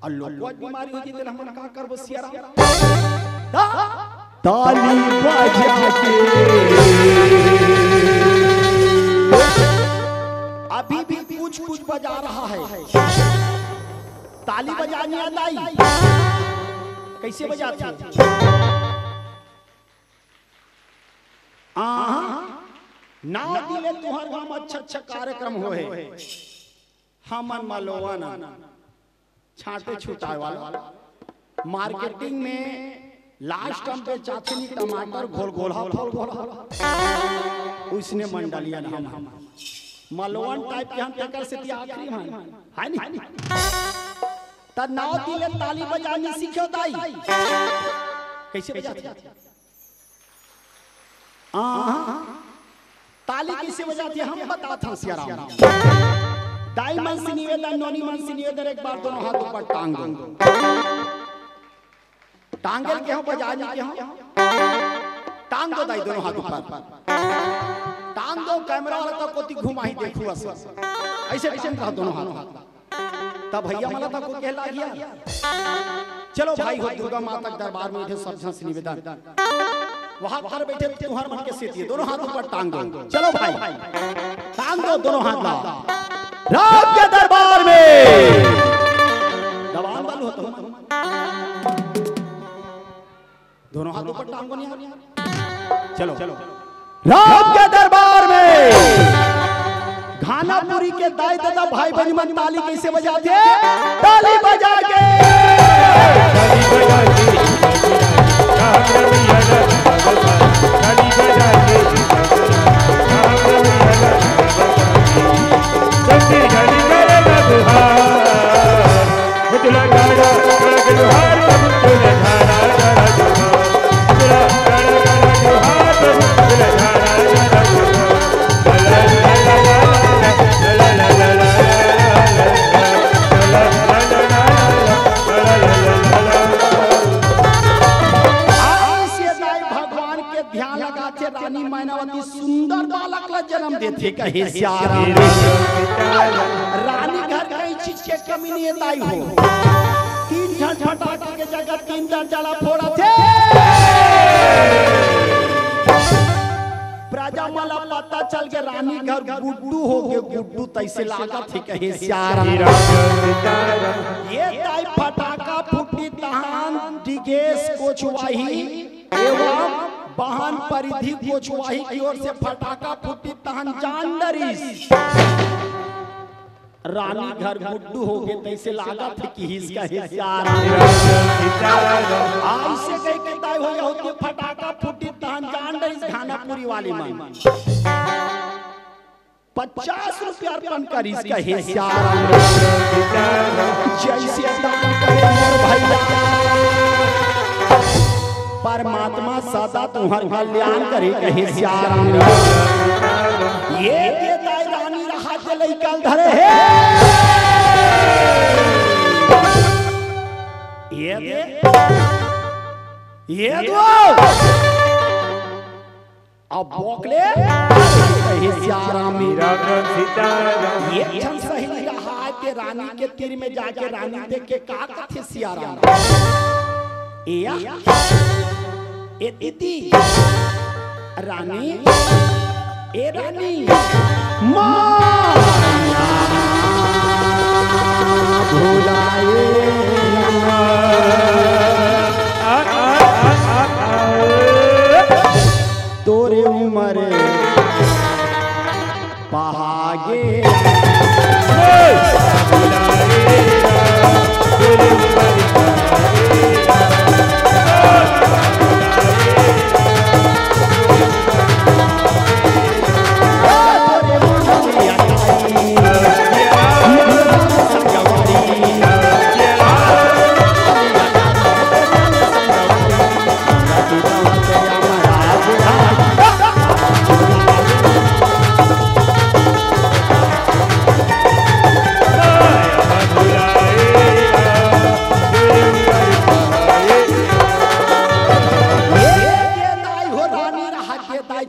और लोगवा बीमारी हो जीते हमन का करबो सियाराम। ताली बजा के अभी भी कुछ कुछ बजा रहा है। ताली बजाने आलाई कैसे बजाते हैं? नाव दिले तुहर हम अच्छा कार्यक्रम होए हमन मलोवाना छाटे छुटाए वाला मार्केटिंग में लास्ट टाइम पे चाचनी टमाटर घोल घोल उसने मंडलिया हम मलोवन टाइप के हम तेकर से आखिरी है नहीं त नाव दिले ताली बजानी सीखो दाई कैसे बजाते? ताली कैसे बजाती है हम बताते हैं सियाराम। दाई मन से निवेदन नोनी मन से निवेदन एक बार दोनों हाथ ऊपर टांग दो टांगल के हो बजाने के हो टांग दो दाई दोनों हाथ ऊपर टांग दो कैमरा वाला तो कोती घुमा ही देखू ऐसे ऐसे रहा दोनों हाथ तब भैया मला तक को कहला गया चलो भाई हो दुर्गा माता के दरबार में उठे सब जन से निवेदन वहां पर बैठे तुम्हार मन के सेती दोनों हाथ ऊपर टांग दो। चलो भाई टांग दो दोनों हाथ ला राम के दरबार में दबान वाल हो तो दोनों हाथ ऊपर टांगो नहीं। चलो राम के दरबार में घानापुरी के दाई दादा भाई बहन मन ताली कैसे बजाते? ताली बजा के रानी मैनावती सुंदर बालक ला जन्म देते कहे सियाराम। रानी घर कई चीज के कमी नहीं दाई हो तीन फटाके के जगह तीन जला फोड़ा थे प्रजा मला पता चल के रानी घर गुड्डू हो गए गुड्डू तैसे लागत थी कहे सियाराम। ये दाई फटाका फुटी तहान डिगेस कोचवाही एवं बहन परिधि कोचवाही की ओर से फटाका फूटी तहन जान डरीस रानी घर गुड्डू हो गए तैसे लागत कि इसका हिस्सार ऐसे कहीं के दाई हो होती फटाका फूटी तहन जान डरीस घानापुरी वाली मन 50 रुपया अर्पण कर इसका हिस्सार जैसे दान करे मोर भैया परमात्मा सदा तुम्हार कल्याण करे कहे सियाराम। ये दाई रानी रहा चले कल धरे है ये दो अब बोकले कहे सियाराम। ये छन सही रहा के रानी के तीर में जाके रानी देख के का कथे सियाराम ए दीदी रानी ए रानी मां भुलाए भागे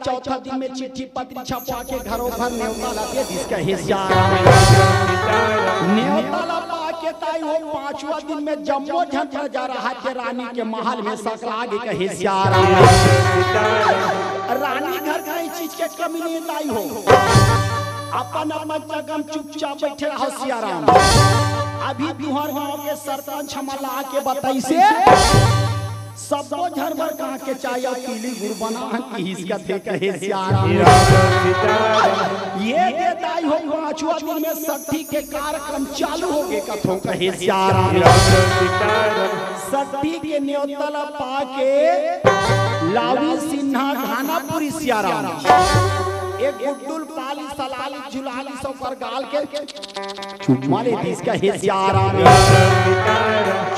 चौथा दिन में चिट्ठी पत्री छपवा के घरों घर न्योता लगे जिसका हिस्सा न्योता लगा के ताई हो पांचवा दिन में जम्मो झंझर जा रहा है रानी के महल में सकरागे का हिस्सा रानी घर कई चीज के कमी नहीं ताई हो अपन अपन जगह चुपचाप बैठे रहो सियाराम अभी बिहार गांव के सरपंच हमला के बताई से सबको झरभर कहा के चाहिए पीली गुड़ बना की इसका थे कहे सियाराम ये देताई हो पांचवा दिन में सठी के कार्यक्रम चालू हो गए कथों कहे सियाराम सठी के न्योतला पाके लावी सिन्हा घानापुरी सियाराम एक गुड्डुल पाली सलाली झुलाली सब पर गाल के चुम्मा ले इसका हिस्साराम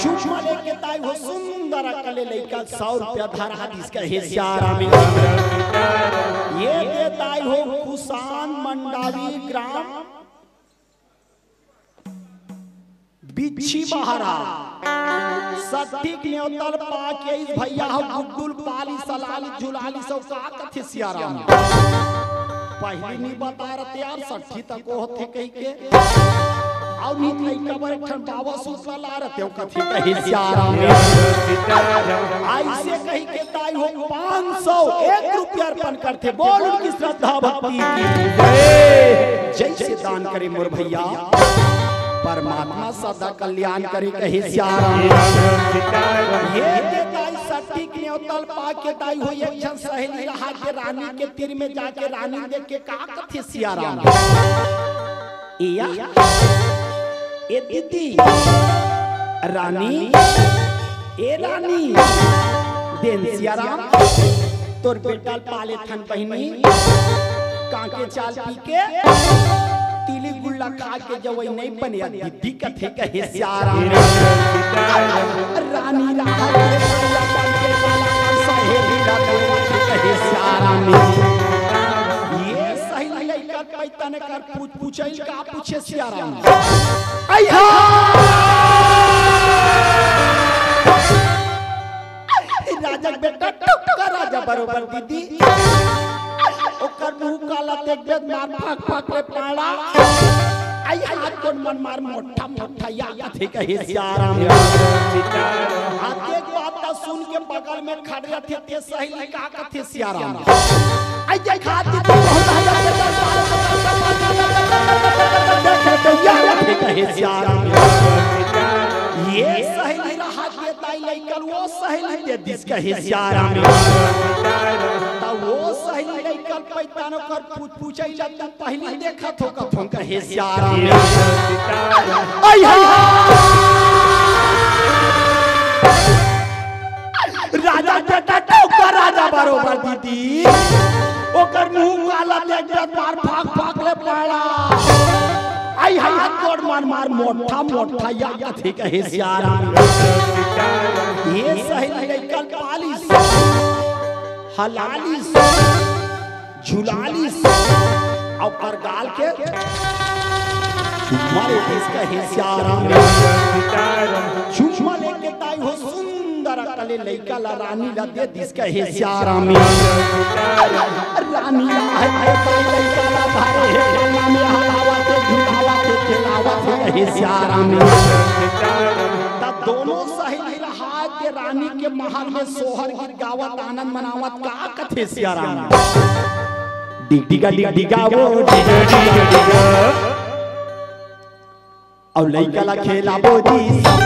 चुम्मा ले के ताई हो सुंदर अकले लइका 100 रुपया धरा इसका हिस्साराम ये के ताई हो कुसान मंडावी ग्राम बिच्छी बहारा सटीक न्योतल पाके इस भैया हो गुड्डुल पाली सलाली झुलाली सब का कथे सियाराम पहली नहीं बता रहे यार सठी तक होते कहीं के और नीत लइका बर ठन बाबा सुसला ला रहे कथी कही सियाराम ऐसे कहीं के ताई हो 501 रुपया अर्पण करते बोल उनकी श्रद्धा भक्ति की जैसे दान करे मोर भैया परमात्मा सदा कल्याण करे कहे सियाराम ये देताई सठी के न्योतल पाके ताई हो एक जन सहेली रहा के रानी के तीर में जाके रानी देख के का कथे सियाराम इया ए दीदी रानी ए रानी देन सियाराम तोर बेटा पाले थन बहिनी काके चाल पी के तिली गुल्ला खा के जवई नहीं बनिया दीदी कथे कहे सियाराम रानी रहा के सहेली कहे सियाराम ये सहेली लइका पैता ने कर पूछे का पूछे सियाराम आया राजा बेटा टुक्का राजा बरोबर दीदी ओकर मुंह काला देख देख मार फाक फाक ले पाड़ा आई हाथ कोन मन मार मोटा मोटा या थे कहे सियाराम हाथ एक बात सुन के बगल में खड़े थे ते सही का कथे सियाराम आई जे खाती बहुत देखे या थे कहे सियाराम ये सही रहा के ताई लइकल वो सही दे दिस कहे सियाराम वो सही लइकल पैतानो कर पूछै जब पहले देखत हो कथों कहे सियाराम आई राजा बेटा टोका राजा बरोबर दीदी ओकर मुंह काला देख देख मार फाक फाक ले पाड़ा आई हाथ कोड मार मार मोटा मोटा या कथे कहे सियाराम ये सही लइकल पालिस हलाली झुलाली और पर गाल के मारे इसका हिस्साराम चुम्मा लेके ताई हो सुंदर अकले लइका ला रानी ला दे इसका हिस्साराम रानी ला है ताई लइका ला भारे है नाम हलावा के झुलावा के खिलावा के हिस्साराम तब दोनों सहेली रहा के रानी के महल में सोहर गीत गावत आनंद मनावत का कथे सियाराम डिगा डिगा वो डिगा और लइका ला खेला बोदी सब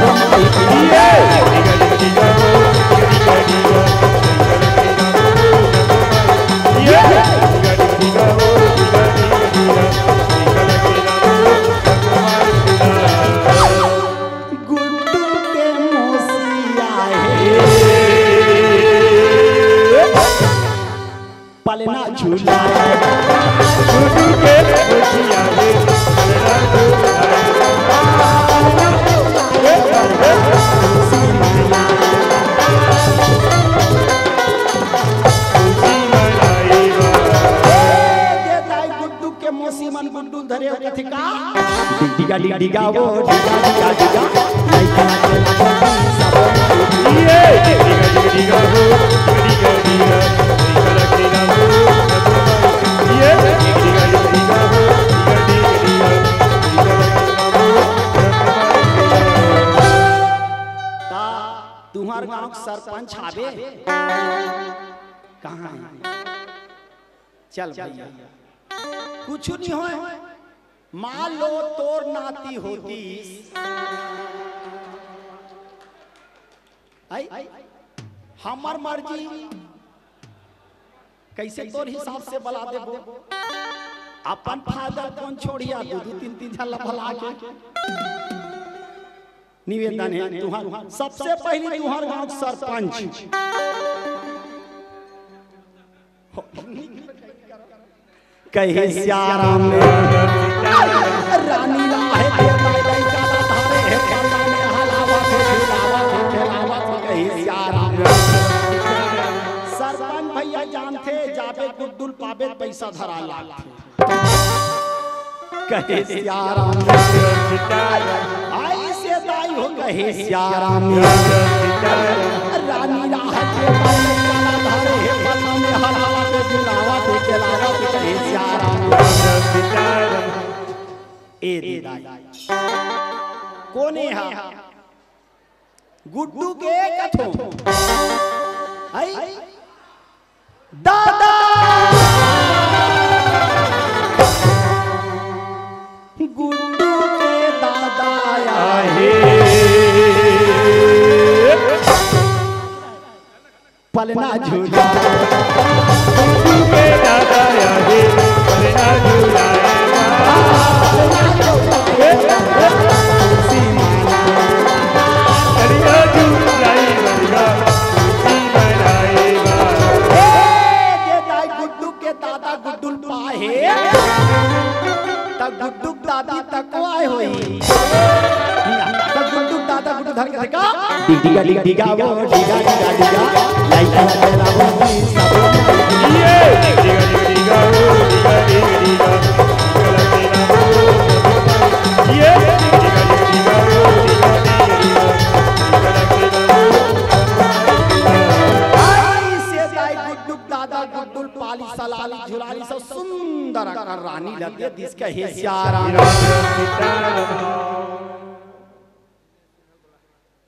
कथे का डिगा डिगा वो डिगा डिगा डिगा लइका के सब ये डिगा डिगा हो डिगा डिगा लइका हो ये डिगा डिगा हो डिगा डिगा ता तुम्हार गांव सरपंच आवे कहां है चल भैया कुछ नहीं हो मान लो तोर नाती होती आई हमार मर्जी कैसे तोर हिसाब से बला देबो अपन फादर कौन छोड़िया दो दो तीन तीन झल्ला भला के निवेदन है तुहार सबसे पहले तुहार गांव सरपंच कहे सियाराम रानी राहे के लइका धारे है पल्ला में हलावा के खिलावा कहे सियाराम सरपंच भैया जानते जाबे गुड्डुल पाबे पैसा धरा लाग कहे सियाराम आई से दाई हो कहे सियाराम रानी राहे के लइका धारे है पल्ला में हलावा के खिलावा कहे सियाराम ए दाई कोने हा गुड्डू के कथो आई दादा गुड्डू के दादा आए पलना झूला गुड्डू के दादा आए पलना झूला गुड्डू दादी तकवाए होई गुड्डू दादा गुड्डू धर के देखा डिगा डिगा वो डिगा डिगा डिगा लइका तेरा वो सब ये डिगा डिगा वो डिगा डिगा ये डिगा डिगा वो डिगा डिगा आई से दाई गुड्डू दादा गुड्डू पाली सलाली झुलाली सब सुंदर कर रानी लगे जिसका है सियाराम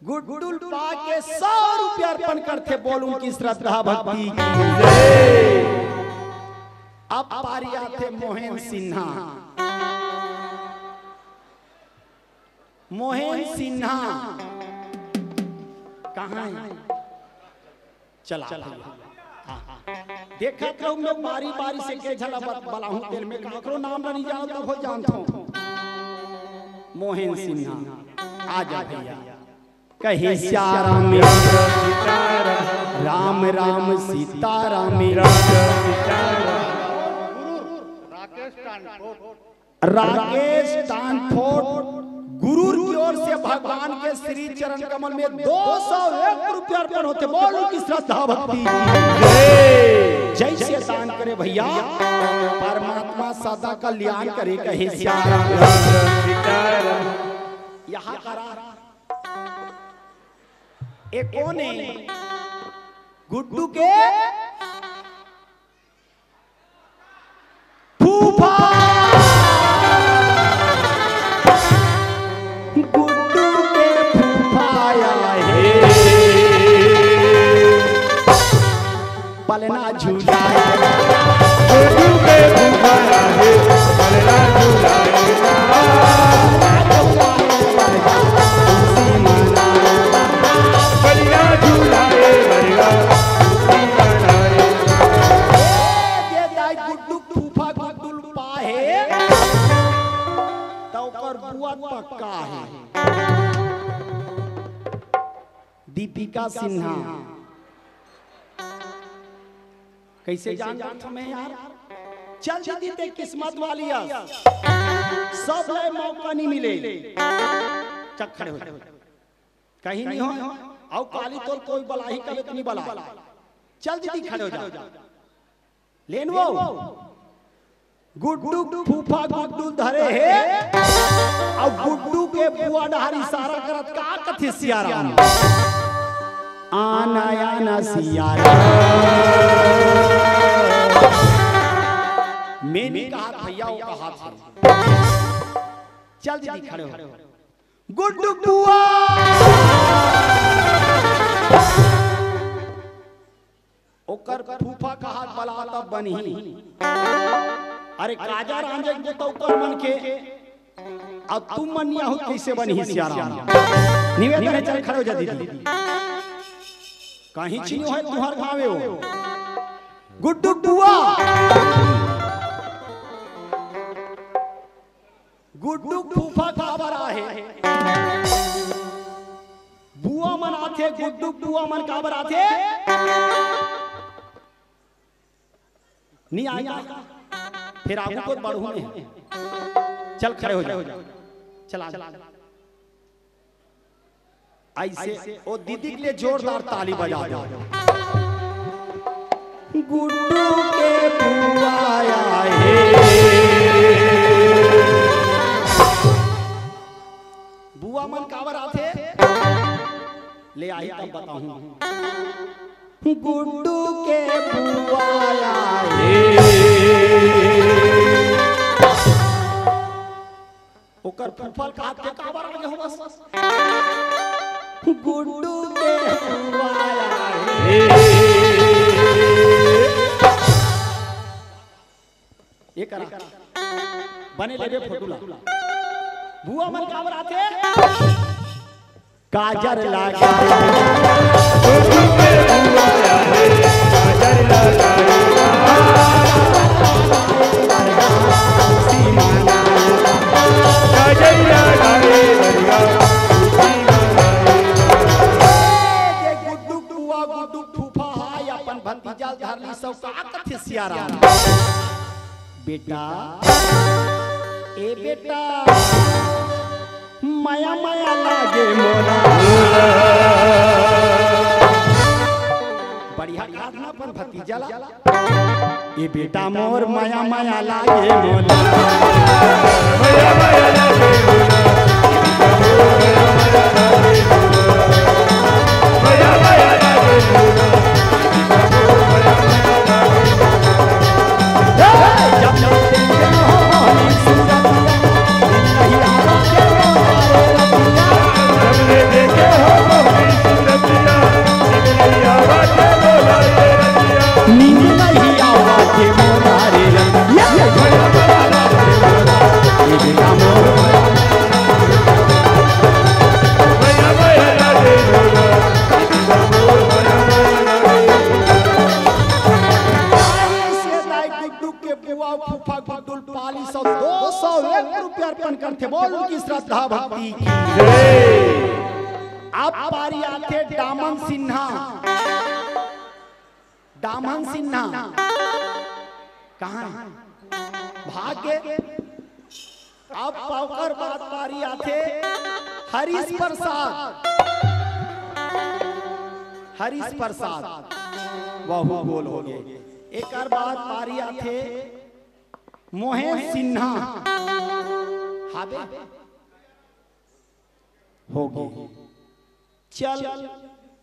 गुड्डुल पा के 100 रुपया अर्पण करते बोलूं की श्रद्धा भक्ति की अब पारी आते मोहन सिन्हा कहां है चला देखा तो हम लोग बारी बारी से के झला बलाहू तेल में ककरो नाम नहीं जानो तब हो जानतो मोहन सिन्हा आ जा भैया कहे सियाराम राम राम सीताराम राकेश ट्रांसपोर्ट गुरु की ओर से भगवान के श्री चरण कमल में 201 रुपया अर्पण होते बोलो की श्रद्धा भक्ति जैसे दान करे भैया परमात्मा सदा कल्याण करे कहे सियाराम यहाँ करा एक कौन है गुड्डू के फूफा गुड्डू के फूफा आया है पलना झूला गुड्डू के फूफा आया है पलना झूला पक्का है दीपिका सिन्हा कैसे जान तुम्हें यार चल जल्दी ते किस्मत वाली सब मौका नहीं मिले चक खड़े हो कहीं नहीं हो आओ काली तो कोई बला ही कभी नहीं बला चल जल्दी खड़े हो जा लेन वो गुड्डू फूफा गुड्डू धरे है और गुड्डू के बुआ डहारी सारा करत का कथि सियाराम आना आना सियारा मैंने कहा भैया वो कहा था चल जल्दी खड़े हो गुड्डू बुआ ओकर फूफा का हाथ बलाता बनी अरे काजा रांझे के तो कर मन के अब तुम मनिया हो कैसे बनी सियाराम निवेदन है चल खड़े हो जा दीदी कहीं चिन्हो है तुम्हार गावे हो गुड्डू बुआ गुड्डू फूफा का बरा है बुआ मन आथे गुड्डू बुआ मन का बरा थे नहीं आएगा फिर आगू को बढ़ू में चल खड़े हो जाओ चला ऐसे ओ दीदी के लिए जोरदार ताली बजा दो गुड्डू के बुआ आए बुआ मन कावर आते ले आई तब बताऊं गुड्डू के बुआ आए ओकर फूफल का हाथ के कावर आ गए हो बस गुड्डू के बुआ आए ये करा बने लेबे फोटोला बुआ मन कावर आते काजर लगा गुड्डू के बुआ आए काजर लगा गुड्डू बुआ गुड्डू फूफा हाय अपन भतीजा धरली सब का कथि सियाराम बेटा ए बेटा माया माया लागे मोला बढ़िया खाना अपन भतीजा ला ए बेटा मोर माया माया लागे मोला माया माया लागे माया माया लागे श्रद्धा भक्ति आप पारी आते दामन सिन्हा कहाँ भाग्य आप पाकर बात पारी आते हरीश प्रसाद वह बोल हो गए एक बात पारी आते मोहेश सिन्हा हो गई चल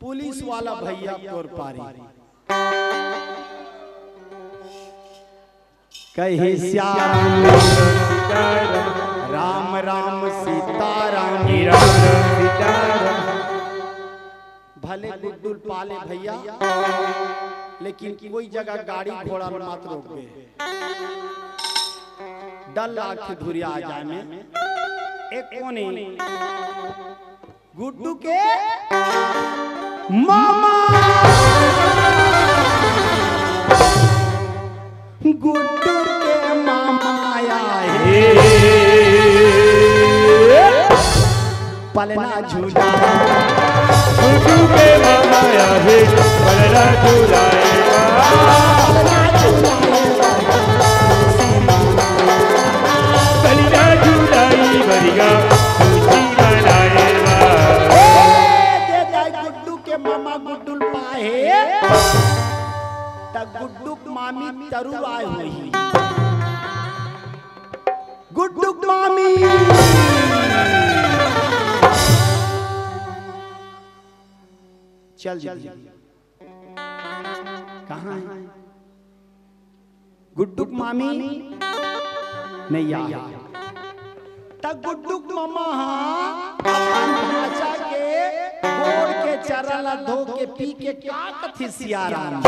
पुलिस वाला भैया तोर पारी कहे श्याम राम राम सीताराम भले गुड्डू पाले भैया लेकिन कोई जगह गाड़ी घोड़ा मत रोक दे डर लाख धुरिया आ जाए में एक कोने गुड्डू के मामा गुड्डू के मामा आए पलना झूला गुड्डू के मामा आए पलना झूलाएगा पलना झूलाई बरिया गुड्डू के मामा गुड्डू पाए तब गुड्डू मामी तरू आए हुई चल जी कहाँ है गुड्डुक मामी नहीं यार तब गुड्डुक मामा अपन भाचा के गोड़ के चरला धो के पी के का कथी सियाराम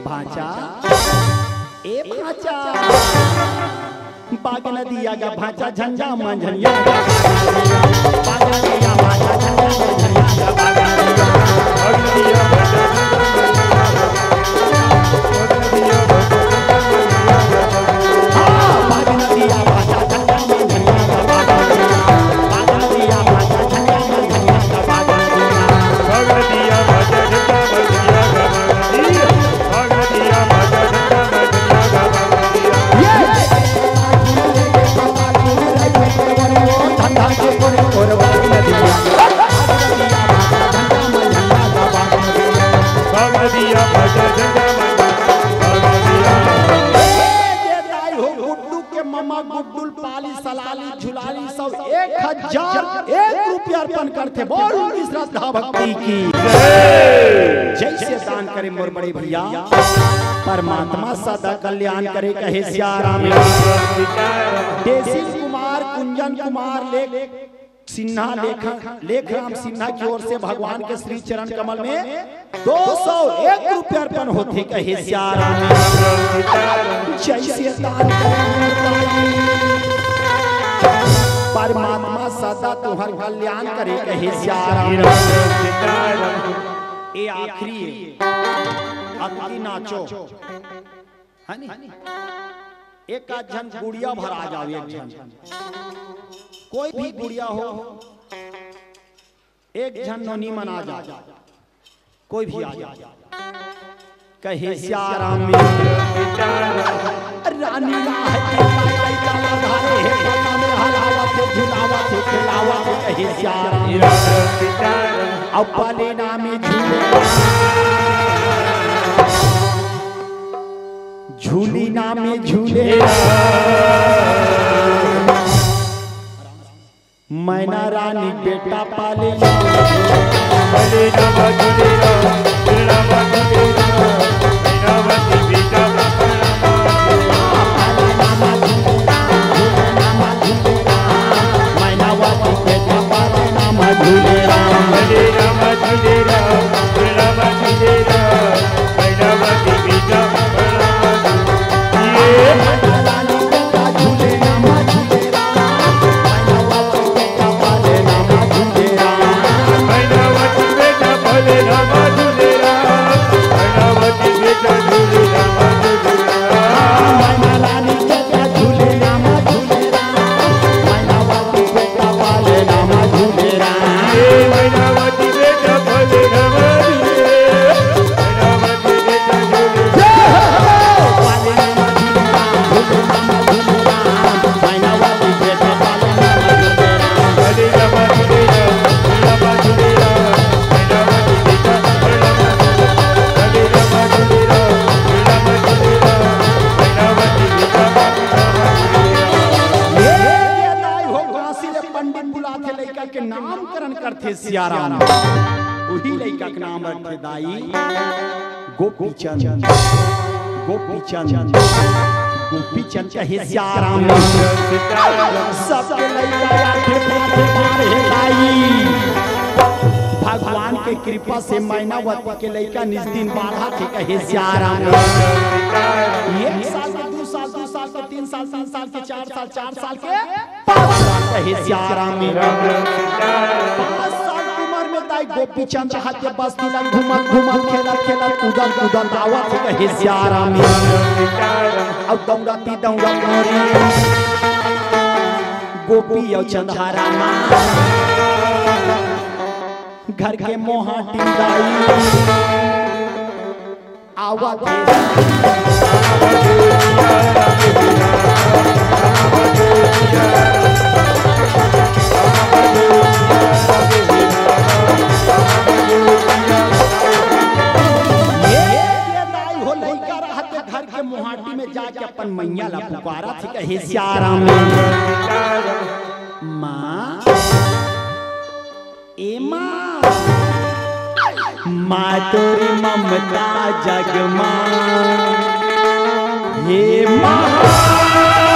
भाचा ए भाचा बाग नदिया का भाचा झंझा मंझनिया बाग नदिया भाचा झंझा मंझनिया बाग नदिया गुड्डुल पाली सलाली झुलाली सब 1001 रुपया अर्पण करते बोल श्रद्धा भक्ति की जैसे दान करे मोर बड़े भैया परमात्मा सदा कल्याण करे कहे सियाराम देसी कुमार कुंजन कुमार सिन्हा लेखराम सिन्हा की ओर से भगवान के श्री चरण कमल में 201 रुपया अर्पण होते कहे सियाराम जैसे दान परमात्मा सदा तुम्हार कल्याण करे कहे सियाराम ये आखिरी अति नाचो है नी एक जन गुड़िया भरा जाओ एक जन कोई भी गुड़िया हो एक जन नोनी मना जा कोई भी आ जा कहे सियाराम रानी कहे सियाराम अपने नाम झूली नाम झूले मैना रानी बेटा पाले सियाराम वही लड़का के नाम रखे दाई गोपीचंद गोपीचंद गोपीचंद कहे सियाराम सबके लड़का दाई भगवान के कृपा से मैनावती के लड़का निज दिन बाढ़ा थे कहे सियाराम 1 साल के 2 साल 2 साल के 3 साल 3 साल के 4 साल 4 साल के 5 साल कहे सियाराम गोपीचंद हाथे बस दिलन घुमत घुमत खेलत खेलत कूदत कूदत आवत कहे सियाराम अब दौड़ती दौड़त मोरी गोपी और चंद्हारा घर के मोहा टिंगाई आवत मोहाटी में जाके अपन मैया ला पुकारा थी कहे सियाराम माँ ए माँ तोरी ममता जगमा हे माँ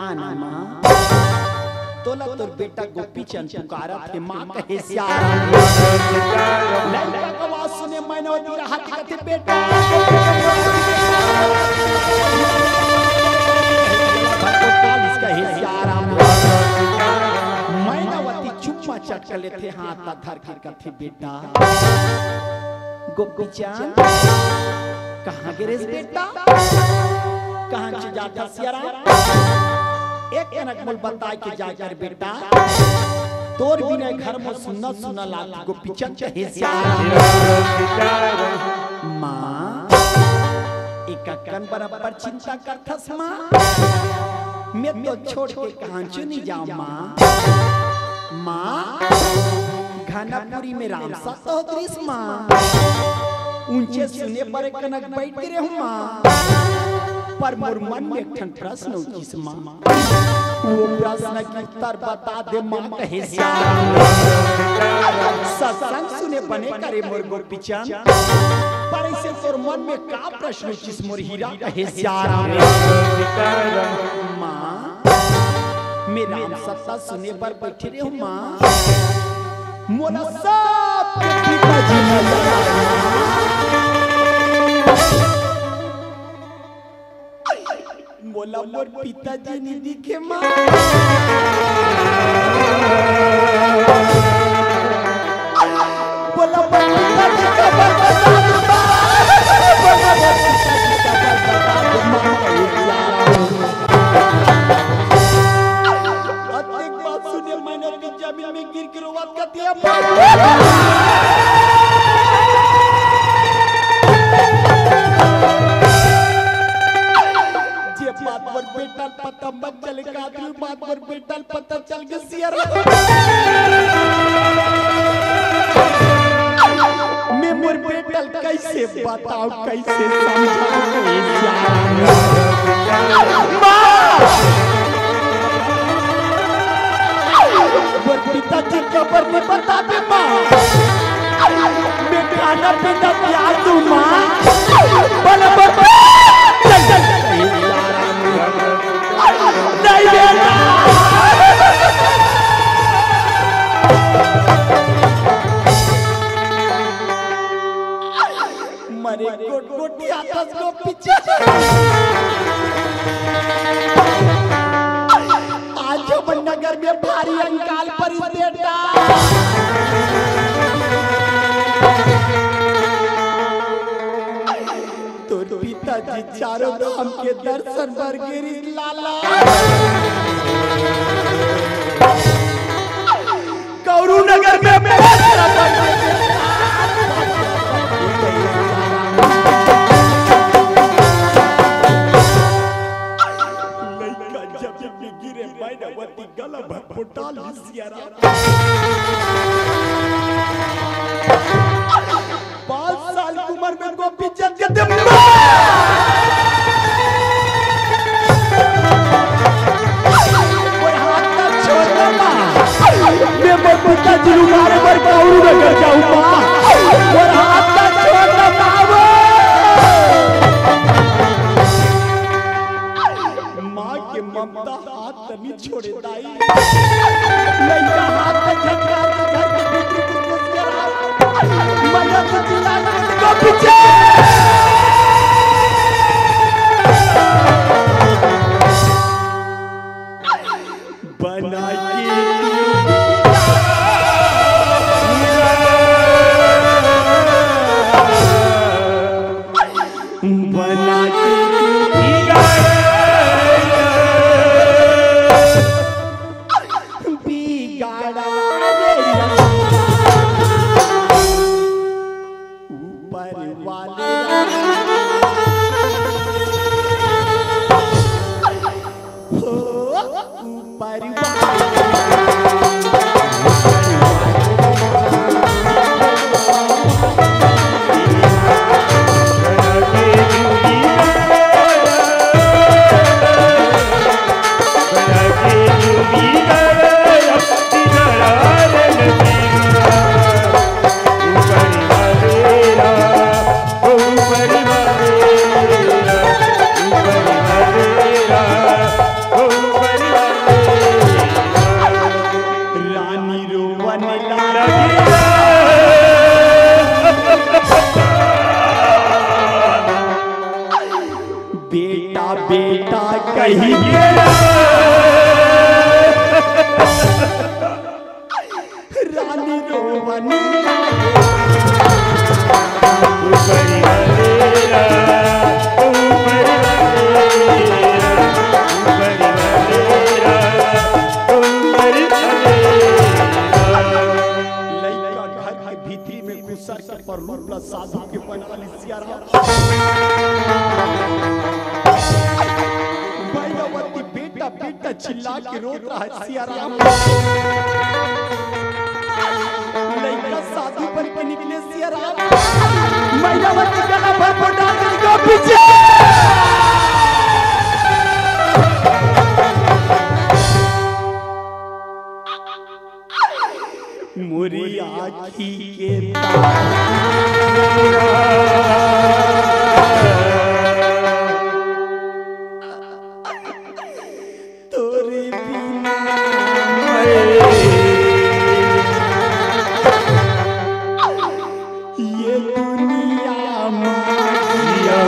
आना माँ तोला तोर बेटा गोपी चंद पुकारा थे माँ कहे श्यारा लड़का का आवाज सुने मैंने रहा कहते बेटा कहे श्यारा मैनावती चुम्मा चट लेते हाथ धर के कथे बेटा गोपी चंद कहाँ गिरे बेटा कहाँ से जाता श्यारा एक कनक मोल बताए के जाकर बेटा तोर बिना घर में सुना सुना लाल गोपी चंद कहे श्यारा माँ एक कन बराबर चिंता करथस माँ मैं तो छोड़ के कहाँ चुनी जाऊँ माँ माँ घनापुरी में राम सा सहोदरीस माँ ऊंचे सुने पर कनक बैठ गिरे हूँ माँ पर मोर मन में एक ठन प्रश्न उठिस माँ वो प्रश्न की उत्तर बता दे माँ कहे श्यारा सत्संग सुने बने करे मोर गोपी चंद पर इसे तोर मन में का प्रश्न उठिस मोर हीरा कहे श्यारा माँ मेरा नाम सत्ता सुने पर बैठे रहे हूँ माँ मोला सब पिताजी मोला मोर पिताजी नहीं दिखे माँ बोला मोर पिताजी का बता जमीन में गिर के रोवात करती है जे बात पर बेटा पता मत चले का बात पर बेटा पता चल के सियर मैं मोर बेटा कैसे बताऊं कैसे समझाऊं पिताजी खबर नहीं बता दे माँ मैं खाना पीना प्यार दूं माँ बोले चल चल नहीं बेटा मरे गोट गोटी आतस को पीछे आज नगर में भारी अंकाल पर बेटा तोर पिताजी चारों धाम के दर्शन पर गिरी लाला कौरू नगर में मैनावती गला भटोटाल श्यारा 5 साल की उम्र में गोपी चंद के मैं पिताजी मारे पर कौरू नगर जाऊँ माँ और हाथ का छोड़ना माँ के ममता हाथ नहीं छोड़े दाई लड़का हाथ में झटका के घर के भीतर घुस गया मजा तो चिल्लाना को पीछे बना के बना के बेटा कहिए रानी रोवनी साधु के बनाली सियारा भैरवती बेटा बेटा चिल्ला के रोत रहा है सियारा लड़का साधु बन के निकले सियारा भैरवती गला भर पड़ा के पीछे मोरी आँखी के तोरे बिना ये दुनिया माया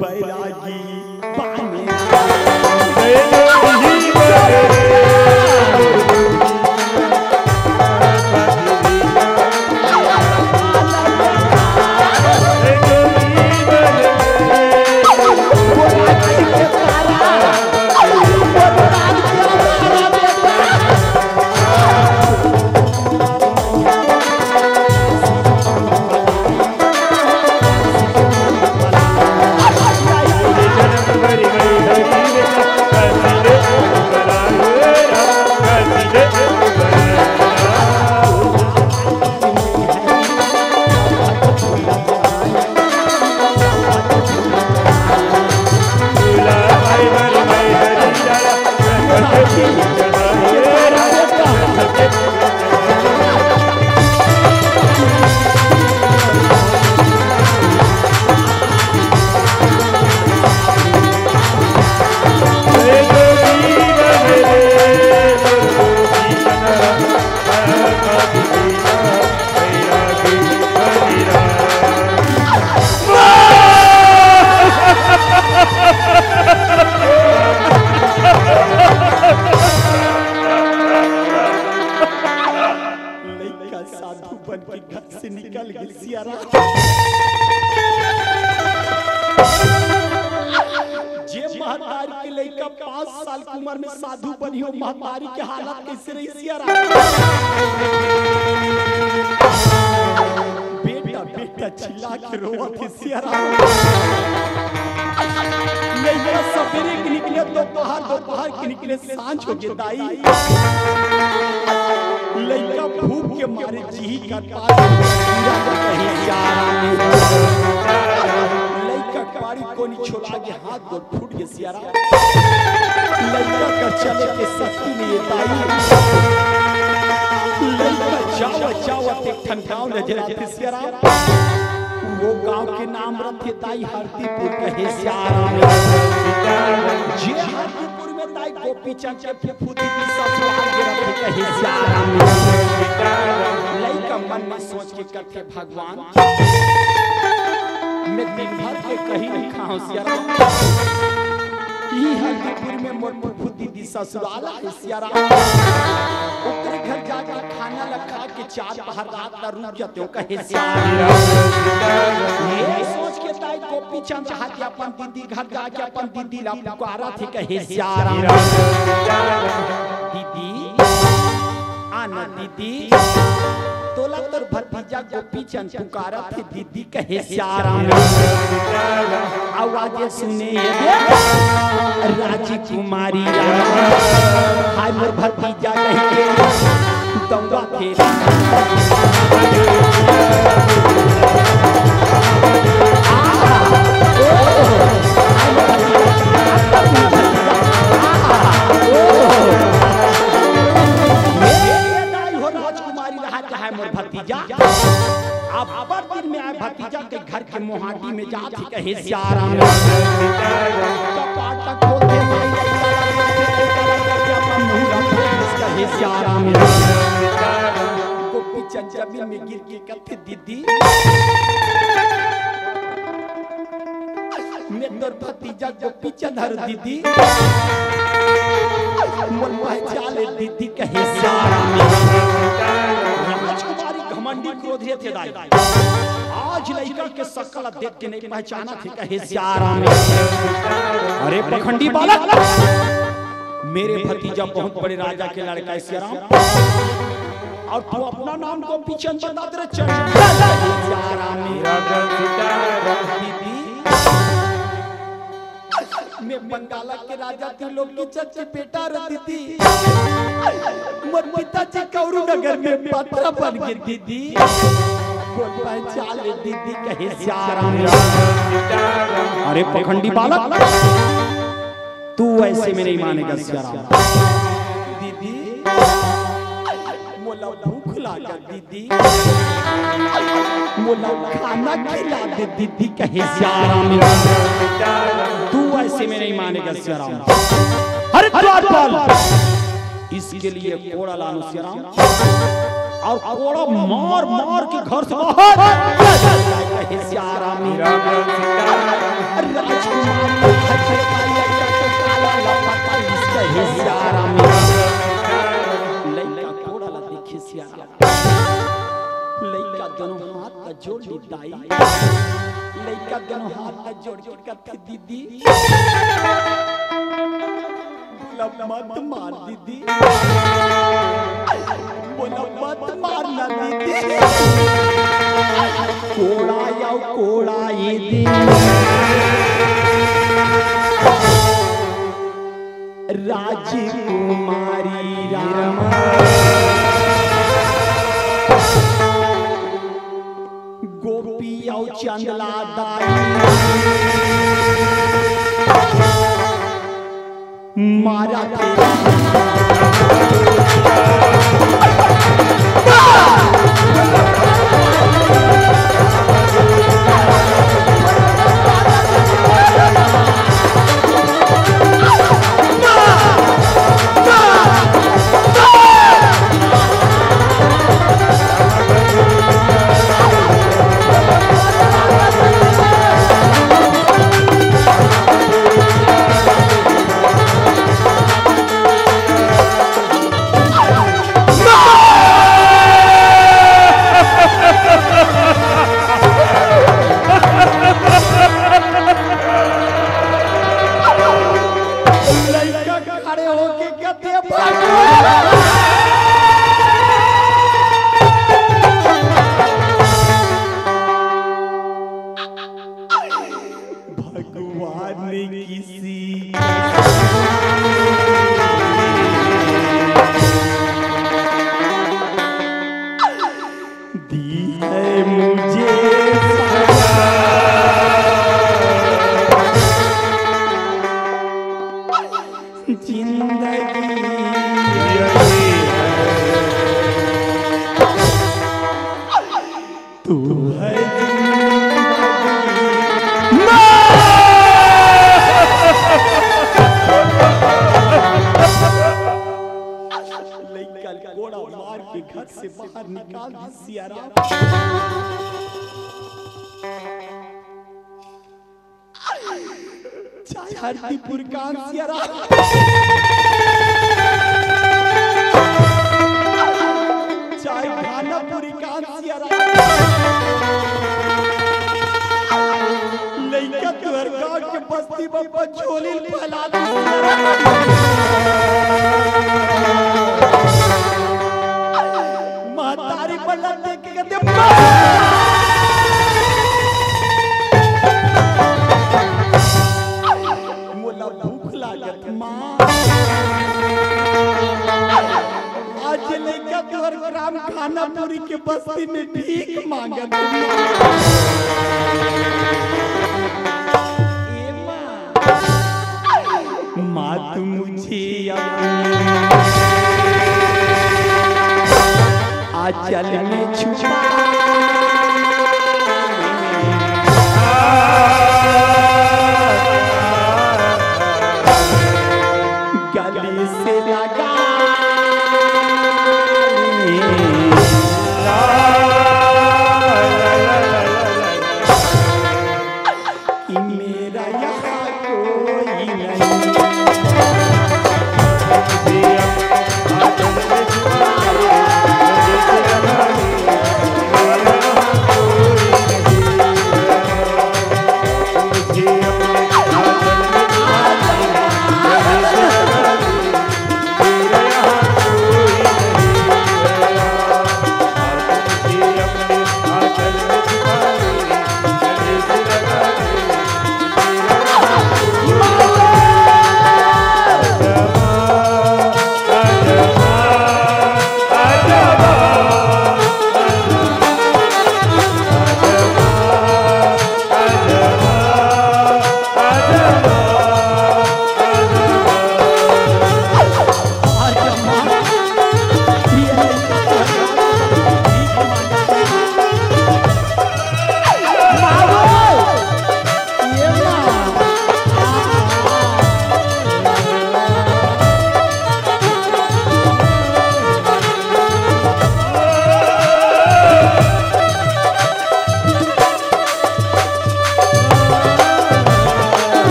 बैरागी पानी साधु बन के घर से निकल गई सियारा जे महतारी के लड़का 5 साल की उम्र में साधु बनी हो महतारी के हालत कैसे रही सियारा बेटा बेटा चिल्ला के रोवत है सियारा लड़का सवेरे के निकले दोपहर के निकले सांझ हो गई दाई लड़का भूख के मारे जी का लड़का गाड़ी को नहीं छोड़ा के हाथ गोड़ फूट गए सियारा लड़का का चले के शक्ति नहीं ताई लड़का जाओ एक ठन गाँव नजर आते सियारा वो गांव के नाम रखे ताई हरदीपुर कहे सियारा जे हरदीपुर में ताई गोपी चंद के फुफुदी की ससुराल के रखे कहे सियारा लड़का मन में सोच के करते भगवान मैं दिन भर के कहीं नहीं खाऊं सियारा ई हरदीपुर में मोर फुफुदी की ससुराल है सियारा ओकरे घर जाके खाना लगा के 4 पहर रात ला रुक जाते हो कहे सियारा ये सोच के ताई गोपी चंद चाहते अपन दीदी घर जाके अपन दीदी ला पुकारा थे कहे सियारा दीदी आना दीदी तोला तोर भतीजा गोपी चंद पुकारा थे दीदी कहे सियारा आवाज सुने ये राजकुमारी हाय मोर भतीजा कहे के दौड़ा थे आए भतीजा के घर के मोहाटी में जात कहे सियाराम कपाट खोले कहे सियाराम गोपी चंद जमीन में गिर के कथे दीदी मैं तोर भतीजा गोपी चंद हर दीदी मन पहचाले दीदी कहे सियाराम राजकुमारी घमंडी क्रोधी थे दाई आज लड़का के शकल देख के नहीं पहचाना थे कहे सियाराम अरे पखंडी बालक मेरे भतीजा बहुत बड़े राजा के लड़का है सियाराम और तू अपना नाम को पीछे बता दे सियाराम दीदी मैं बंगाल के राजा थे लोग की चचे बेटा रे दीदी मोर पिताजी कौरू नगर में पत्रा बन गए दीदी बोल पहचान ले दीदी कहे सियाराम अरे पखंडी बालक तू ऐसे में नहीं मानेगा सियाराम दीदी मोला भूख लगा दीदी मोला खाना खिला दे दीदी कहे सियाराम तू ऐसे में नहीं मानेगा सियाराम अरे द्वारपाल इसके लिए कोड़ा लानो सियाराम और कोड़ा मार मार के घर से बाहर कहे सियाराम लइका कोड़ा ला देखे सियाराम लइका दोनों हाथ का जोड़ ली दाई लइका दोनों हाथ का जोड़ के कथे दीदी बोला मत मार दीदी बोला मत मारना दीदी कोड़ा या कोड़ा ये दी राजकुमारी रामा गोपी औ चंदला दाई मारा हरदीपुर का सियाराम चाय खानापुरी का सियाराम लइका तुहर गांव के बस्ती में बचोली फैला दे महतारी बल्ला देख के कहते भूख लागत माँ आज लइका तोहर ग्राम खानापुरी के बस्ती में भीख मांगत माँ तू मुझे आंचल में छुपा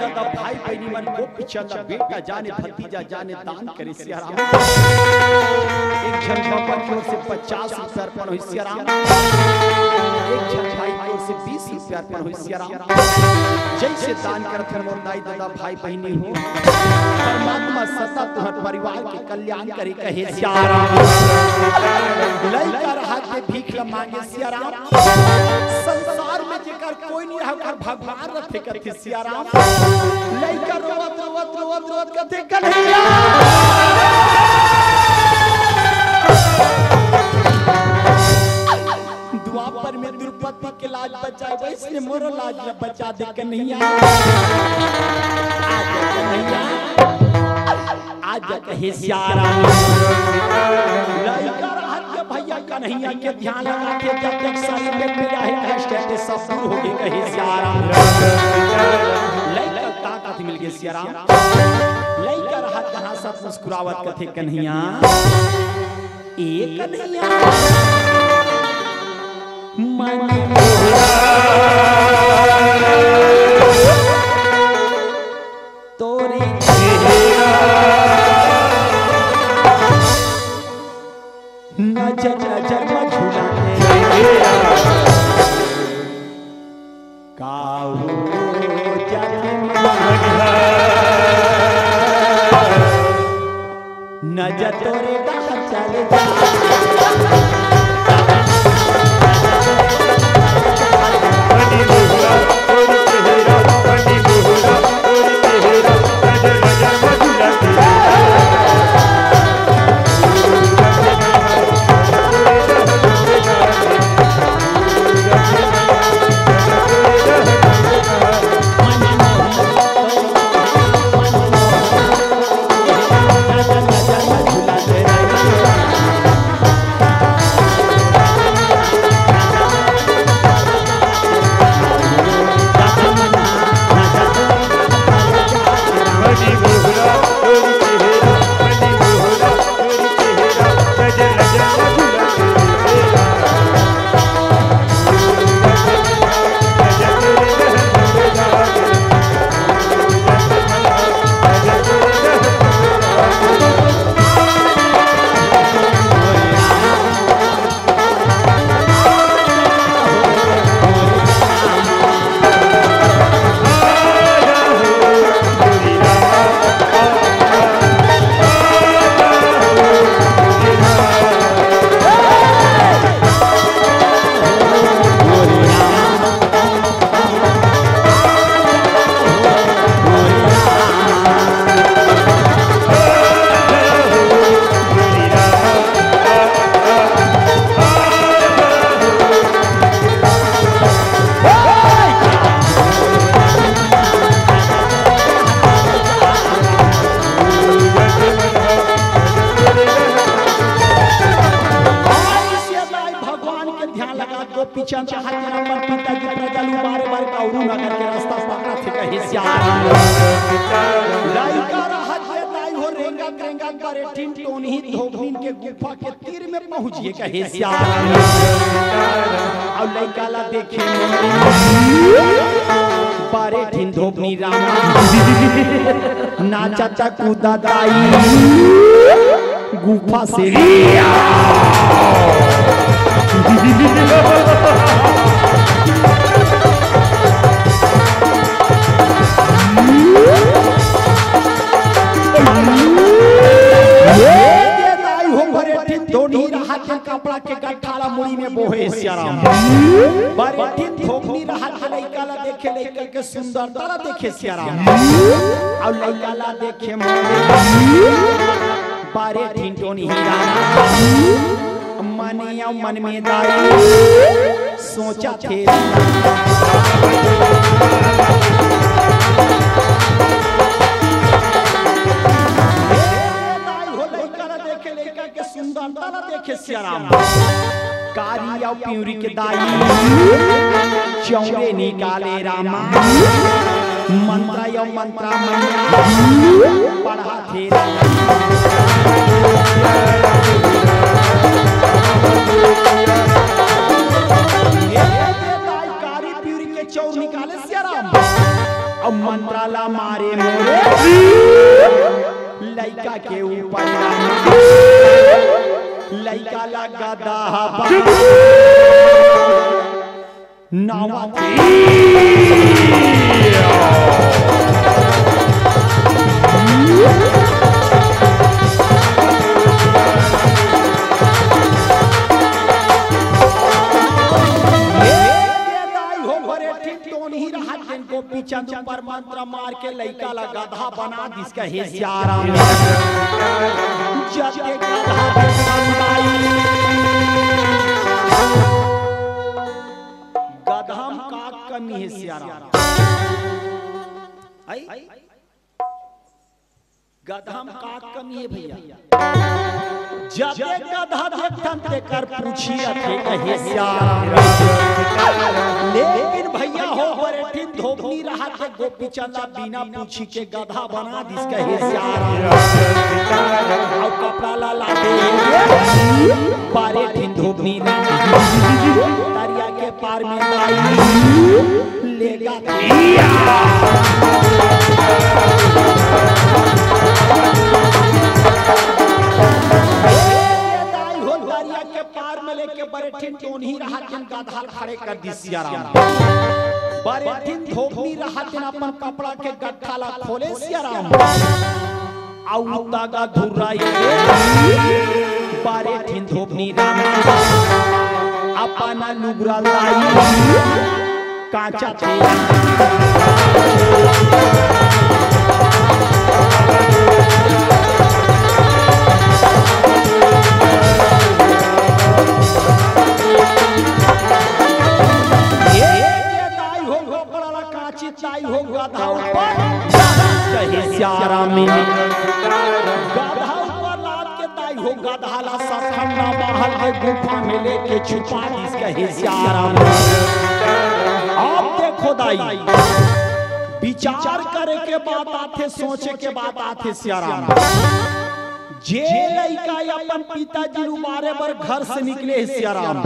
दादा भाई बहनी मन को पिछला बेटा जाने भतीजा जाने दान करे सिया राम। एक जन बाबा की ओर से 50 रुपया अर्पण हुई सिया राम। एक जन भाई की ओर से 20 रुपया अर्पण हुई सिया राम। जैसे दान करते मोर दाई दादा भाई बहनी हो परमात्मा सदा तुम्हारे परिवार के कल्याण करे कहे सिया राम। लइका हाथ में भीख मांगे सिया राम। संसार में जेकर कोई नहीं रहा कर भगवान रथे कथे सिया राम। लइका रोवत रोवत रोवत रोवत कथे कन्हैया द्वापर में द्रौपदी के लाज बचाए वैसे मोरो लाज न बचा दे कन्हैया। आज कहे सिया राम। लइका भैया कन्हैया के ध्यान लगा के जब तक शरीर में पीड़ा है कष्ट है सब दूर हो गए कहे सिया राम। लइका ताकत मिल गई सिया राम। लइका हाथ कहां सब मुस्कुरावत कथे कन्हैया ए कन्हैया मन तोरी नजर नजर में झूलाने काहू नजर तोरे गाना चले जा पीछे चाहत नंबर पिता की प्रजल मारे मारे काउरू नगर के रास्ता पकड़ा थे कहे सिया लइका रहत है ताई हो रेंगा रेंगा करे टिन टोनी धोबनीन के गुफा के तीर में पहुंचिए कहे सिया और लइका ला देखे बारे टिन धोबनी रामा नाचा चा कूदा दाई गुफा से कपड़ा के गठाला मुड़ी में बोहे सियाराम बारेठी थोपनी रहा लइका ला देखे लइका के सुंदरता ला देखे सियाराम और लइका ला देखे बारेठी टोनी हीरा मनिया मन में दाई सोचा थे सुंदरता देखे सियाराम कारी और प्यूरी के दाई चौरे निकाले रामा मंत्रा या मंत्रा मनिया पढ़ा थे कारी प्यूरी के चौर निकाले सियाराम अब मंत्राला मारे मोरे लइका के ऊपर लइका लगा दाहा नावा चंद पर मंत्र मार के लइका ला गधा बना जिसका हे सियारा जते गधा गधम का कमी है सियारा गधम का कमी है भैया जते गधा देखन ते कर पूछी थे कहे सियारा लेकिन भैया हो बरेठिन धोबनी रहा के गोपी चंदा बिना पूछी के गधा बना दिस कहे सियारा और कपड़ा ला दे बरेठिन धोबनी दरिया के पार में लाई लेगा लेके बरेठिन टोनी रहा जिन गधा खड़े कर दी सियारा बरेठिन धोबनी रहा जिन अपन कपड़ा के गट्ठा ला खोले सियारा आउ तागा धुराई बरेठिन धोबनी रामा अपन लुगरा लाई काचा थे सियारा में गधा ऊपर लाद के दाई हो गधा ला सखंडा महल के गुफा में लेके छुपा दिस कहे सियारा में आप देखो दाई विचार करे के बात आथे सोचे के बात आथे सियारा में जे लइका अपन पिताजी मारे बर घर से निकले सियारा में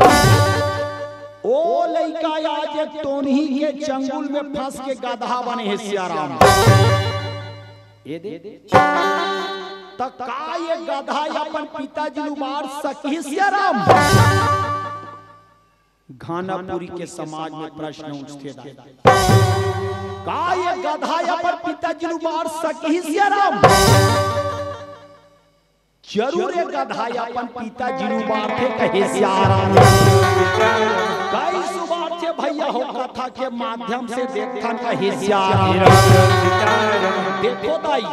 ओ लइका आज एक टोनही के चंगुल में फंस के गधा बने है सियारा में ये दे तक का ये गधा अपन पिताजी मार सकी सियारा घानापुरी के समाज में प्रश्न उठते का ये गधा अपन पिताजी मार सकी सियारा जरूर गधा अपन पिताजी मार थे कहे सियारा कई सुबार थे भैया हो कथा के माध्यम से देखा कहे सियारा देखो दाई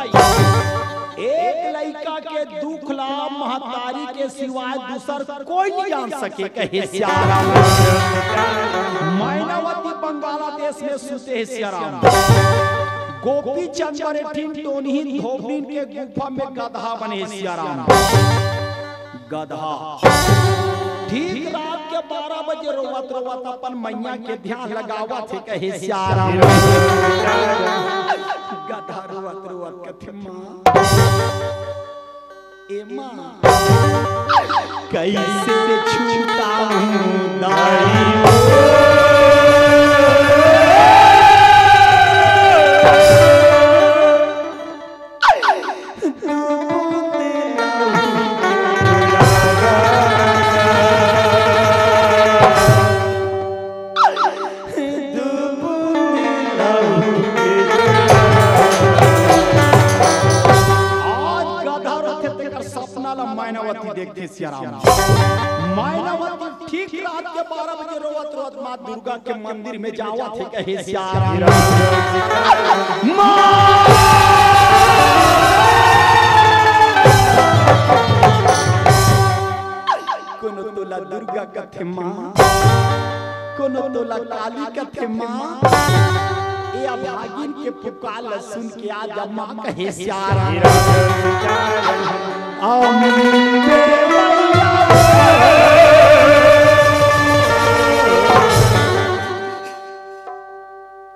एक लइका के दुख ला महतारी के सिवाय दूसर कोई नहीं जान सके कहे सियारा मायनावती बांग्लादेश में सुते है सियारा गोपी चंद बरेठिन टोनी धोबनी के गुफा में गधा बने सियारा गधा ठीक रात के 12 बजे रोवत रोवत अपन मैया के ध्यान लगावा थे कहे सियारा गधा रोवत रोवत कथे मां ए मां कैसे छूटा हूं दाई देखते सियारा मायनावती ठीक रात के 12 बजे रोवत रोवत मां दुर्गा के मंदिर में जावा थे कहे सियारा कोनो तोला दुर्गा कथे मां कोनो तोला काली कथे मां ए अभागिन के पुकार सुन के आज मां कहे सियारा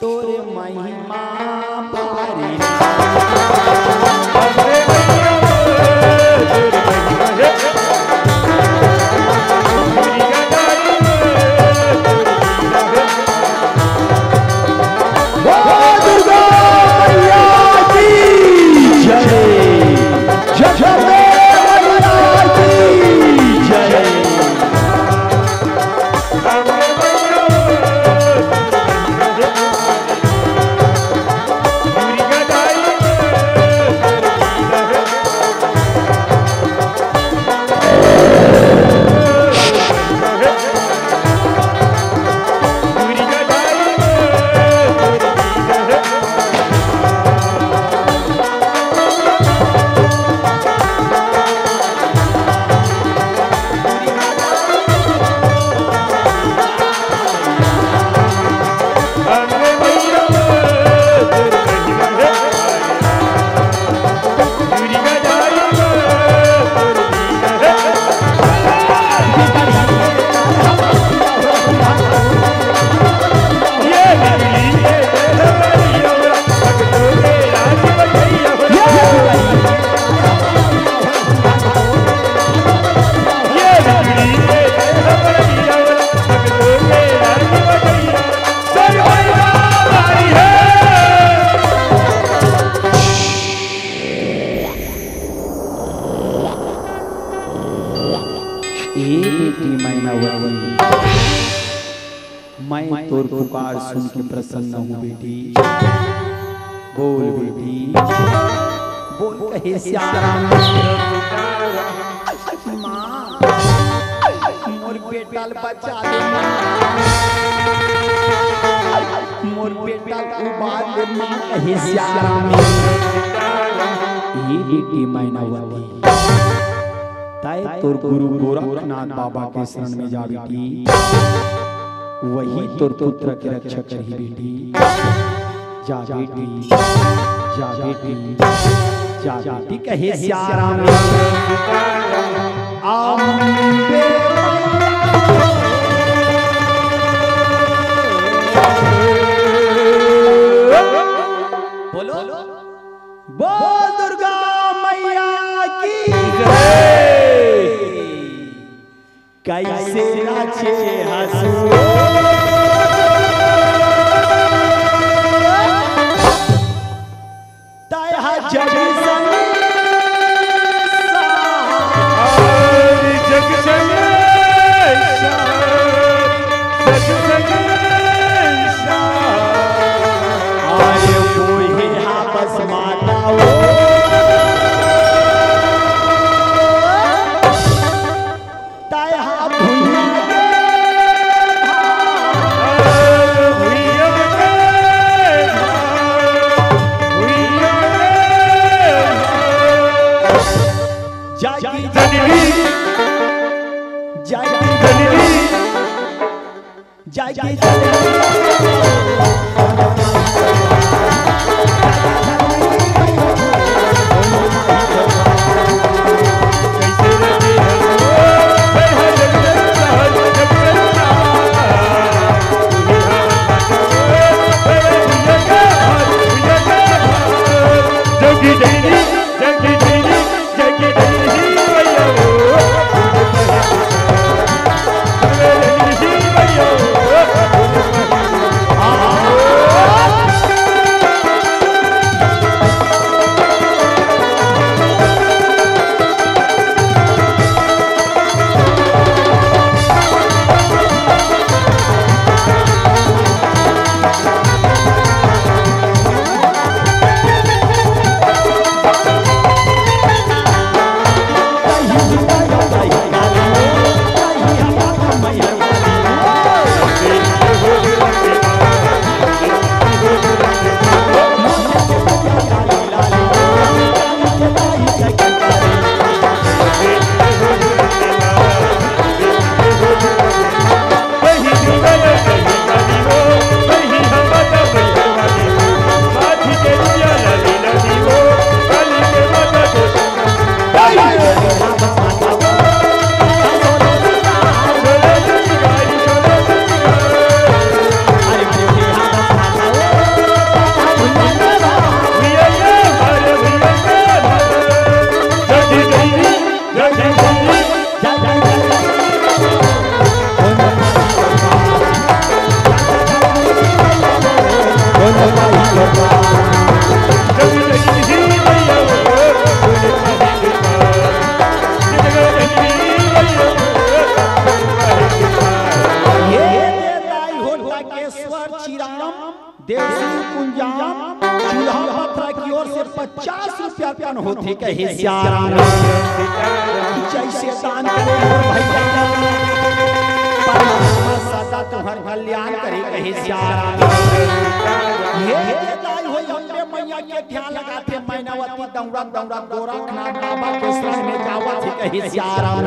तोरे महिमा भारी दुर्गा तोर पुकार सुन के प्रसन्न हूँ बेटी। बोल बेटी बोल कहे श्याम राम। माँ मोर बेटा बचा दे, मोर बेटा उबार दे माँ कहे श्याम राम। ये बेटी मैनावती ताए तोर गुरु गोरखनाथ बाबा के शरण में जा बेटी, वही तोर पुत्र के रक्षा करी बेटी। जा बेटी जा बेटी जा बेटी कहे श्याम राम। बोलो बोल दुर्गा मैया की जय। कैसे नाचे हंसू ताया जग होते कहे श्याम राम। जैसे दान करे भैया परमात्मा सदा तुम्हार कल्याण करे कहे श्याम राम। ये दाई हो अम्बे मैया के ध्यान लगाते मैनावती दौड़ा दौड़ा गोरखनाथ बाबा के शरण में जावत कहे श्याम राम।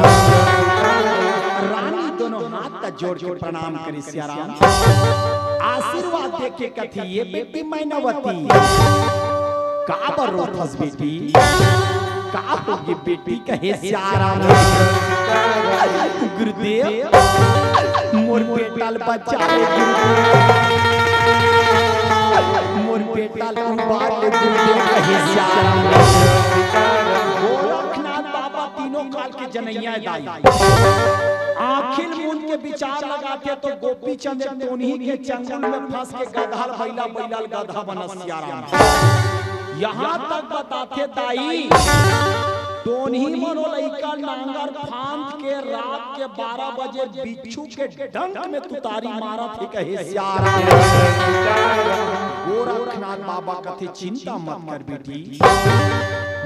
रानी दोनों हाथ जोड़ के प्रणाम करे श्याम राम। आशीर्वाद दे के कथी ये बेटी मैनावती काबर रोथस बेटी का होगी बेटी कहे श्याम राम। गुरुदेव मोर बेटा बचा ले, मोर बेटा उबार ले गुरुदेव कहे श्याम राम। गोरखनाथ बाबा तीनों काल के जनैया दाई आखिर मुंड के विचार लगाते तो गोपी चंद उन्हीं के चंगुल में फंस के गधा बैला बैलाल गधा बना श्याम राम। यहाँ तक बताते दाई टोनी मनो लइका नांगर फांद के रात के 12 बजे बिच्छू के डंक में तुतारी मारा थे कहे सियारा। गोरखनाथ बाबा कथे चिंता मत कर बेटी,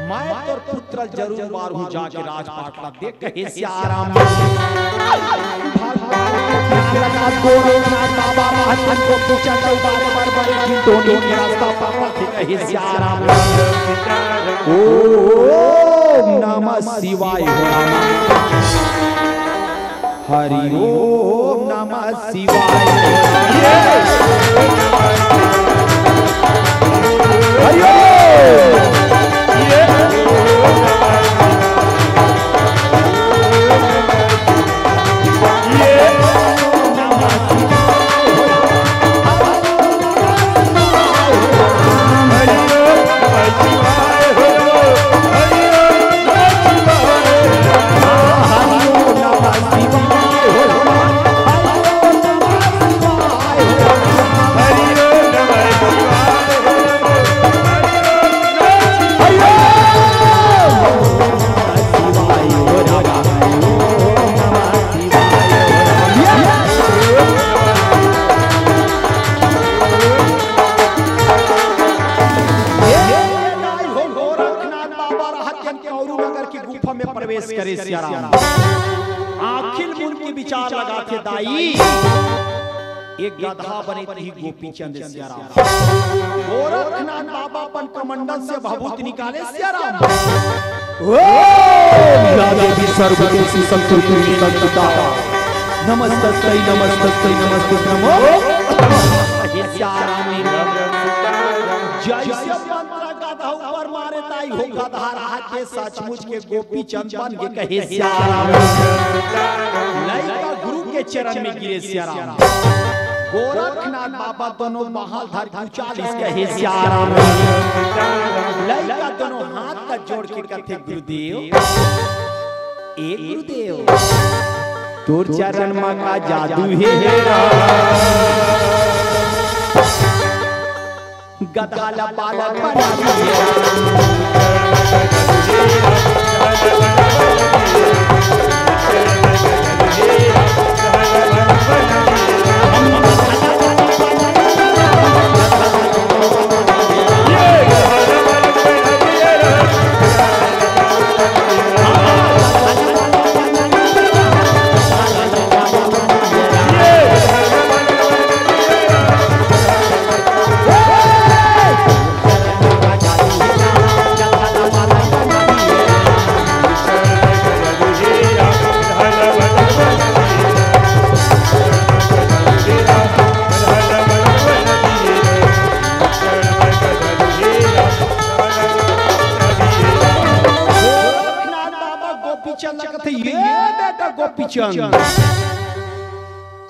मैं तोर पुत्र जरूर मारू जाके राजपाटला देख कहे सियारा। गोरखनाथ बाबा महंत को पूछा चल बार बड़े टोनी के रास्ता पापा थे कहे सियारा। ओम नमः शिवाय हरि ओम नमः शिवाय हरि ओम। आखिर मुन के विचार लगा थे दाई, एक गधा बने थी गोपी चंद सियाराम। गोरखनाथ बाबा अपन कमंडल से भभूत निकाले सियाराम। देवी सर्वदेशी संतुष्टि संतुता नमस्तस्यै नमस्तस्यै नमस्ते नमो सियाराम। जैसे मंत्र गधा ऊपर मारे ताई हो गधा रहा के सचमुच के गोपी चंद बन के कहे सियाराम। लइका गुरु के चरण में गिरे सियाराम। गोरखनाथ बाबा दोनों महाधर 40 कहे सियाराम। लइका दोनों हाथ तक जोड़ के कथे गुरुदेव ए गुरुदेव तोर चरण में का जादू है, गदाला बालक बना दिया।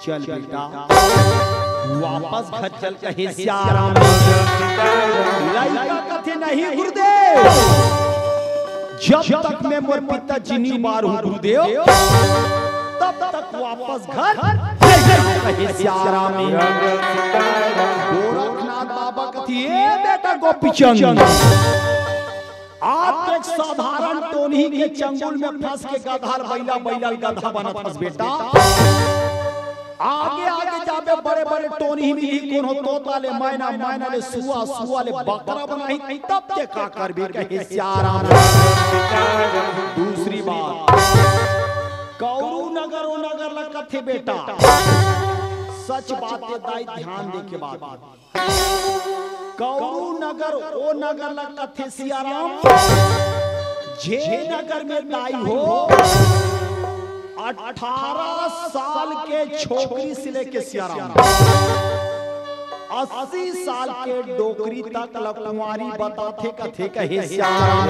चल बेटा वापस घर चल कहे सियाराम। लइका कथे नहीं गुरुदेव, जब तक मैं मोर पिता जिनी मारू गुरुदेव तब तक वापस घर कहे सियाराम। गोरखनाथ बाबा कथे ए बेटा गोपीचंद, आप एक साधारण टोनी के चंगुल में फंस के गधार बैला गधा बनत हस बेटा। आगे आगे जाबे बड़े बड़े टोनी मिली कोनो तोता ले मैना ले सुआ ले बकरा बनाई तब ते का करबे कहे सियाराम। दूसरी बात कौरू नगर ओ नगर ल कथे बेटा, सच बात के दाई ध्यान दे के बात। कौरू नगर ओ नगर ल कथे सियाराम, जे नगर में दाई हो 18 साल के छोकरी से लेके सियाराम 80 साल के डोकरी तक लकुमारी बताथे कथे कहे सियाराम।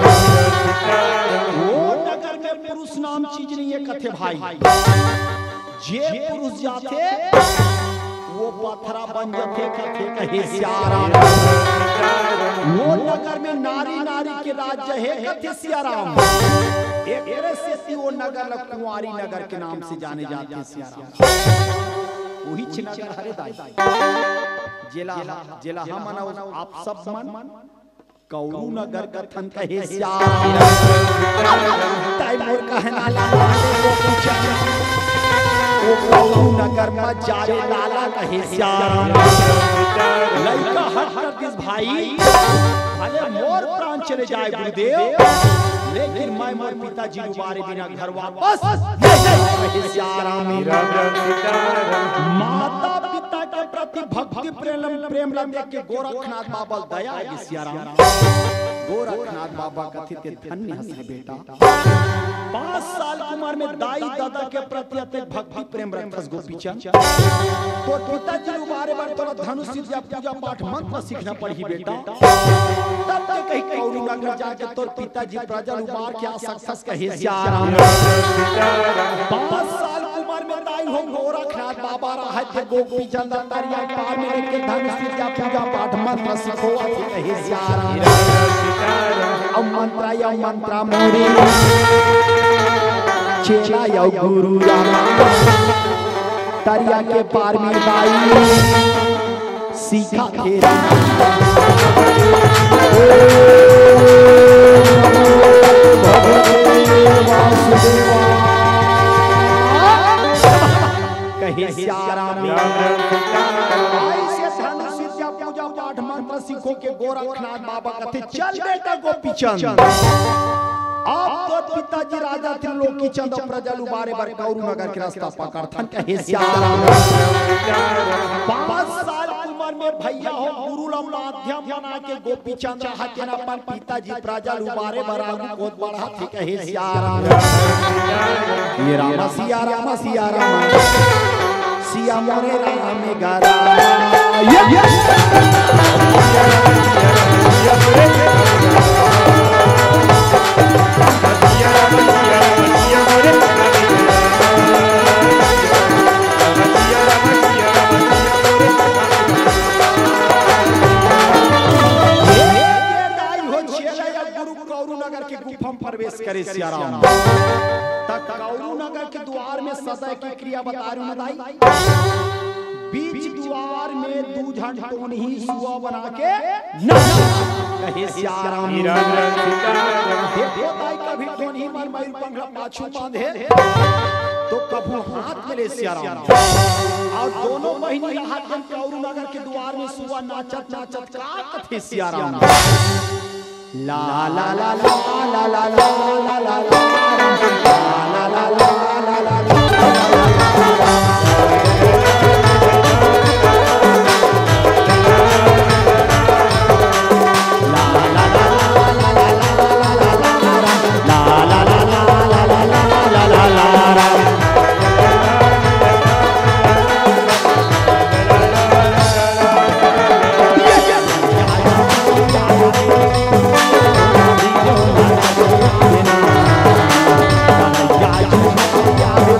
वो नगर में पुरुष नाम चीज नहीं है कथे भाई, जे पुरुष जाते वो पत्थरा बन जाते कथे कहे सियाराम। वो नगर में नारी के राज्य है कथे सियाराम। एक से वो नगर कुंवारी नगर के नाम से जाने जाते हैं सियाराम। वही नगर हरे दाई जेला हम आप सब मन कौरू नगर कथन कहे श्याम तैमूर कहना लाला वो कौरू नगर में जारे लाला कहे श्याम लड़का हट कर दिस भाई भले मोर प्राण चले जाए गुरुदेव लेकिन मैं मोर पिताजी बारे बिना घर वापस कहे श्याम माता पिता के प्रति भक्ति प्रेम देख के गोरखनाथ बाबा दया है सियाराम गोरखनाथ बाबा कथित धन्य है बेटा 5 साल की उम्र में दाई दादा के प्रति अत्यंत भक्ति प्रेम रखस गोपीचंद तो पिताजी बारे तोरा धनुष विद्या पूजा पाठ मंत्र सीखना पड़ी बेटा तब ते कहीं कौरू नगर जाके तोर पिताजी प्रजल उबार क्या सक्सेस कहे सियाराम 5 साल की उम्र में दाई हो गोरखनाथ बाबा रहा थे गोपीचंद दरिया पार में लेके धनुष विद्या पूजा पाठ मंत्र सीखो कहे सियाराम मंत्रा मंत्रा मोरी चेला या गुरु रामा दरिया के पार में बाई सीखा खेरा कहे सियाराम पूजा पाठ मंत्र सीखो के गोरखनाथ बाबा कहते चल बेटा गोपीचंद आप तो पिताजी राजा त्रिलोकी चंद प्रजल उबारे बर कौरू नगर के रास्ता पकड़थन कहे सियाराम 5 साल की उम्र में भैया हो गुरु माध्यम बना के गोपीचंद हत्यन अपन पिताजी प्रजल उबारे बर आगू बहुत बढ़ा थी कहे सियाराम ये राम सिया राम सिया राम सिया मोरे राम गारा प्रवेश करे सियाराम तक कौरू नगर के द्वार में सदै की क्रिया बता रही हूं दाई बीच द्वार में दू झंड तो नहीं सुआ बना के न कहे सियाराम देखो दाई कभी तो नहीं मन मयूर पंखा पाछू बांधे तो कभू हाथ में ले सियाराम और दोनों महीने हाथ में कौरू नगर के द्वार में सुआ नाचत नाचत का कथे सियाराम ला ला ला ला ला ला ला ला ला ला ला ला Yeah.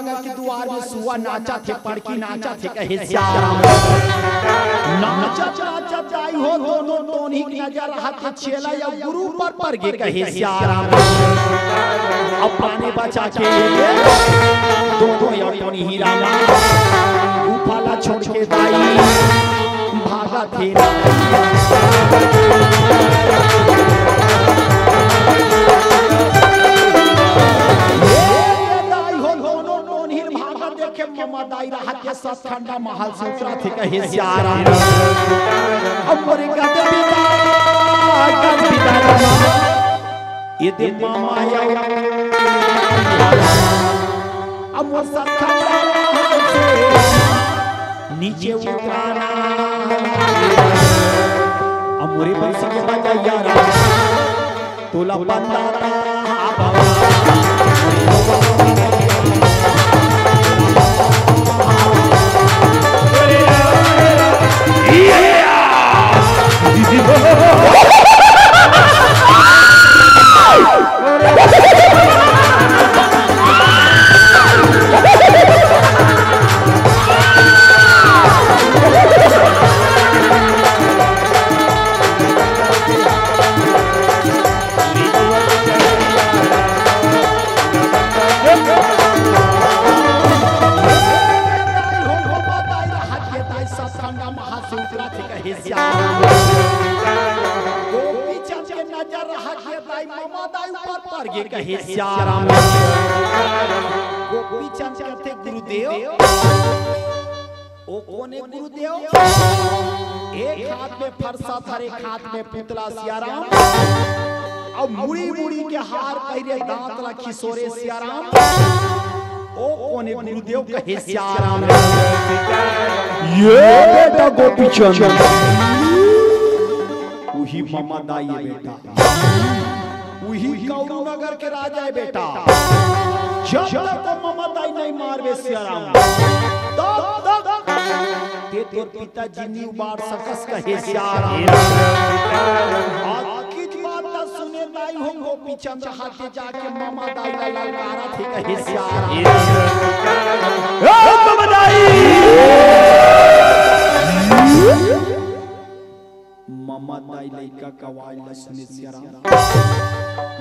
नगर के द्वार में सुआ नाचा थे पड़की नाचा थे कहे श्याम नाचा नाचा जाई हो दोनों टोनी नजर हाथ छेला या गुरु पर गे कहे श्याम अपने बचा के दोनों या टोनी ही रामा उफाला छोड़ के दाई भागा थे ममा दाई रहा के सखंडा महल से उतरा थे कहे श्यारा अब मोरे गद पिता ये दे मामा या अब वो सखंडा से नीचे उतराना अब मोरे बंसी के बजा यारा तोला बंदा कहे श्याम गोपी चंद कहते गुरुदेव ओ कोने गुरुदेव एक हाथ में फरसा था एक हाथ में पुतला सियाराम अब मुड़ी मुड़ी के हार पहरे दांत रखी सोरे सियाराम ओ कोने गुरुदेव कहे श्याम ये बेटा गोपी चंद वही मामा दाई बेटा वही कौरू नगर के राजा है बेटा जब तक मामा दाई नहीं मारवे सियाराम ते तोर पिता जिन्नी उबार सकस कहे श्याराम किच बात ना सुने दाई हो गोपी चंद हाथे जाके मामा दाई ला ललकारा थे कहे श्याराम ओ मामा दाई मामा दाई लइका कवाई न सुने श्याराम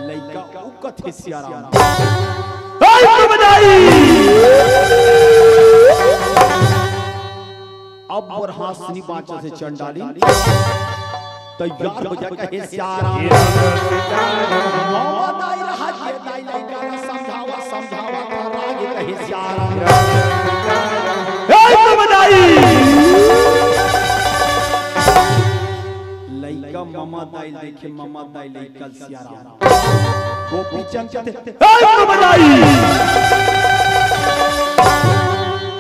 लइका उकत है श्याराम ओए मामा दाई अब और हासनी बाचा से चंडाली तैयार हो जा कहे श्याराम मामा दाई रहा के दाई लइका न समझावा समझावा तारा के कहे श्याराम ए मामा दाई लइका मामा दाई देखे मामा दाई लइका श्याराम गोपी चंद कहते ए मामा दाई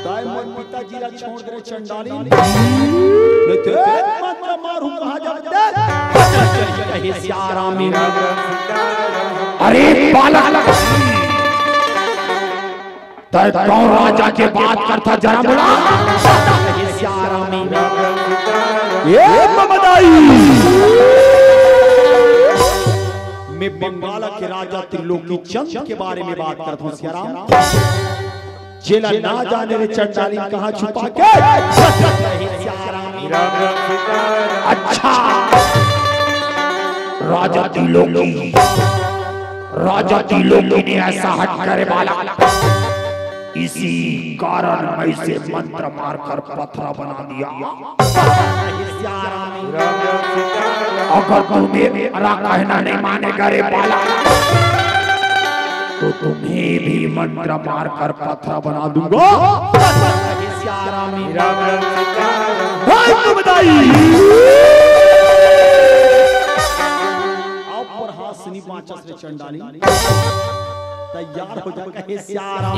दाई मोर पिताजी ला छोड़ दे चंडाली नहीं तो मंत्र मारू कहां जा दे कहे श्याराम अरे बालक तय कौन राजा के बात करता जरा बोला कहे श्याराम ये मामा दाई मैं बंगाल के राजा त्रिलोकी चंद के बारे में बात करता हूं श्याराम जेला ना जाने रे चंडाली कहां छुपा के अच्छा राजा त्रिलोकी ने ऐसा हट करे वाला इसी कारण मैं इसे मंत्र मारकर पत्थर बना दिया अगर तुम्हें मेरा कहना नहीं मानेगा रे बाला तो तुम्हें भी मंत्र मारकर पत्थर बना दूंगा और हासनी पांचस रे चंडाली तैयार हो जा कहे श्याराम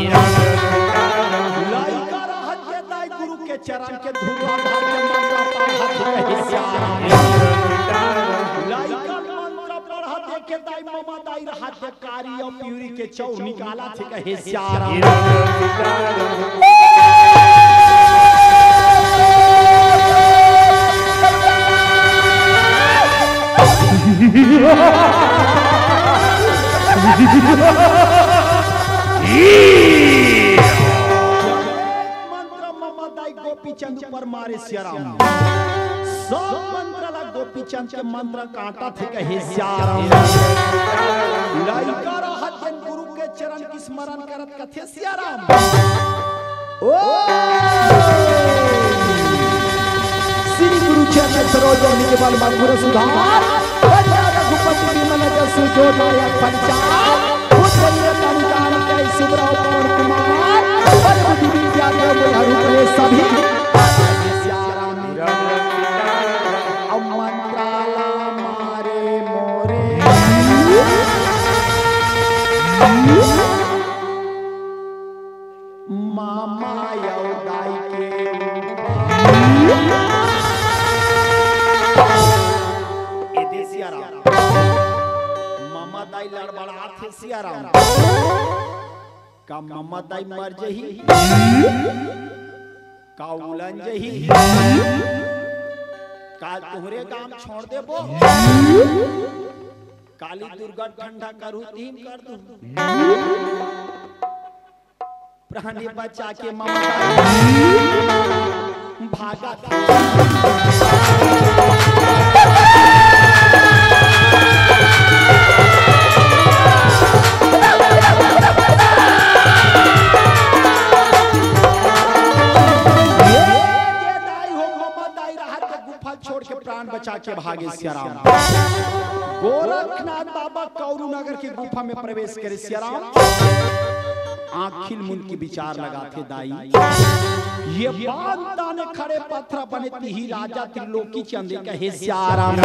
लइका रहत के दाई गुरु के चरण के धुरा धार के मंत्र पढ़त कहे श्याराम लइका मंत्र पढ़त के दाई मामा दाई रहत के कारी और प्यूरी के चौर निकाला थे कहे श्याराम दाई गोपी चंद पर मारे सियाराम सब मंत्र ला गोपी चंद के मंत्र काटा थे कहे सियाराम लइका रहत जन गुरु के चरण की स्मरण करत कथे सियाराम ओ श्री गुरु चरण सरोज निजबल मधुर सुधार बजा रघुपति विमल जसु जो नायक पंचाल पुत्र तनुजान के सुब्रव पवन कुमार परम विद्या देव हरुपले सभी सियाराम अमंत्राला मारे मोरे मामा यौदाई के ए सियाराम मामा दाई लड़बड़ा थे सियाराम का मामा दाई मर जही का उलन जही का तोहरे काम छोड़ देबो काली दुर्गा ठंडा करू तीन कर दूं प्राणी बचा के मामा भागा छोड़ के प्राण बचा के भागे सियाराम गोरखनाथ बाबा कौरू नगर की गुफा में प्रवेश करे सियाराम आखिल मुन की विचार लगाते दाई ये बांधा ने खड़े पत्थर बने ही राजा त्रिलोकी चंदे कहे सियाराम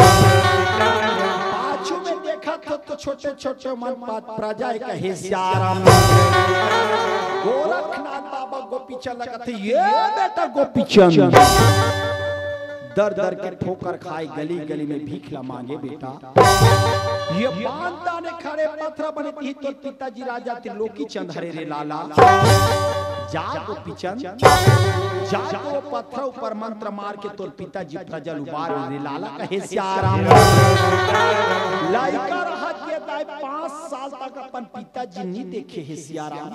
पाछू में देखा तो छोटे छोटे मन प्रजा कहे सियाराम गोरखनाथ बाबा गोपी चंद लगाते ये बेटा गोपी चंद दर दर के ठोकर खाए गली गली में भीख मांगे बेटा ये बांधा ने खड़े पत्थर बने थी तो पिताजी राजा त्रिलोकी चंद हरे रे लाला जा गोपी चंद जा तो पत्थर ऊपर मंत्र मार के तोर पिताजी प्रजल उबार रे लाला कहे सियाराम लाइका रहा के दाई 5 साल तक अपन पिताजी नहीं देखे है सियाराम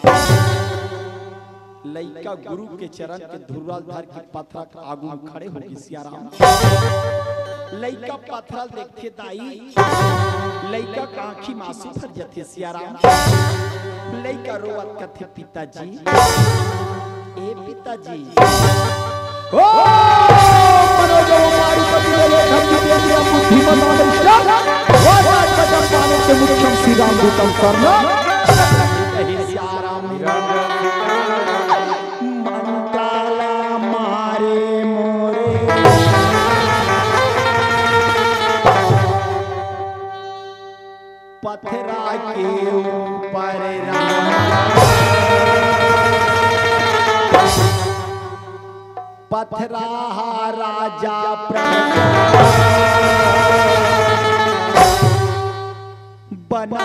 लइका गुरु के चरण के धुर्राल धर की पत्थर आगू खड़े हो गए सियाराम लइका पत्थर देखते दाई लइका का आंखी मासूम भर जाते सियाराम लइका रोवत कथे पिताजी ए पिताजी ओ मनोजो मारी पति ले धरती दे दिया बुद्धि मत वाद बजम पाने से मुख्यम श्री राम दूतम करना कहे सियाराम पथरा के ऊपर पथरा राजा बना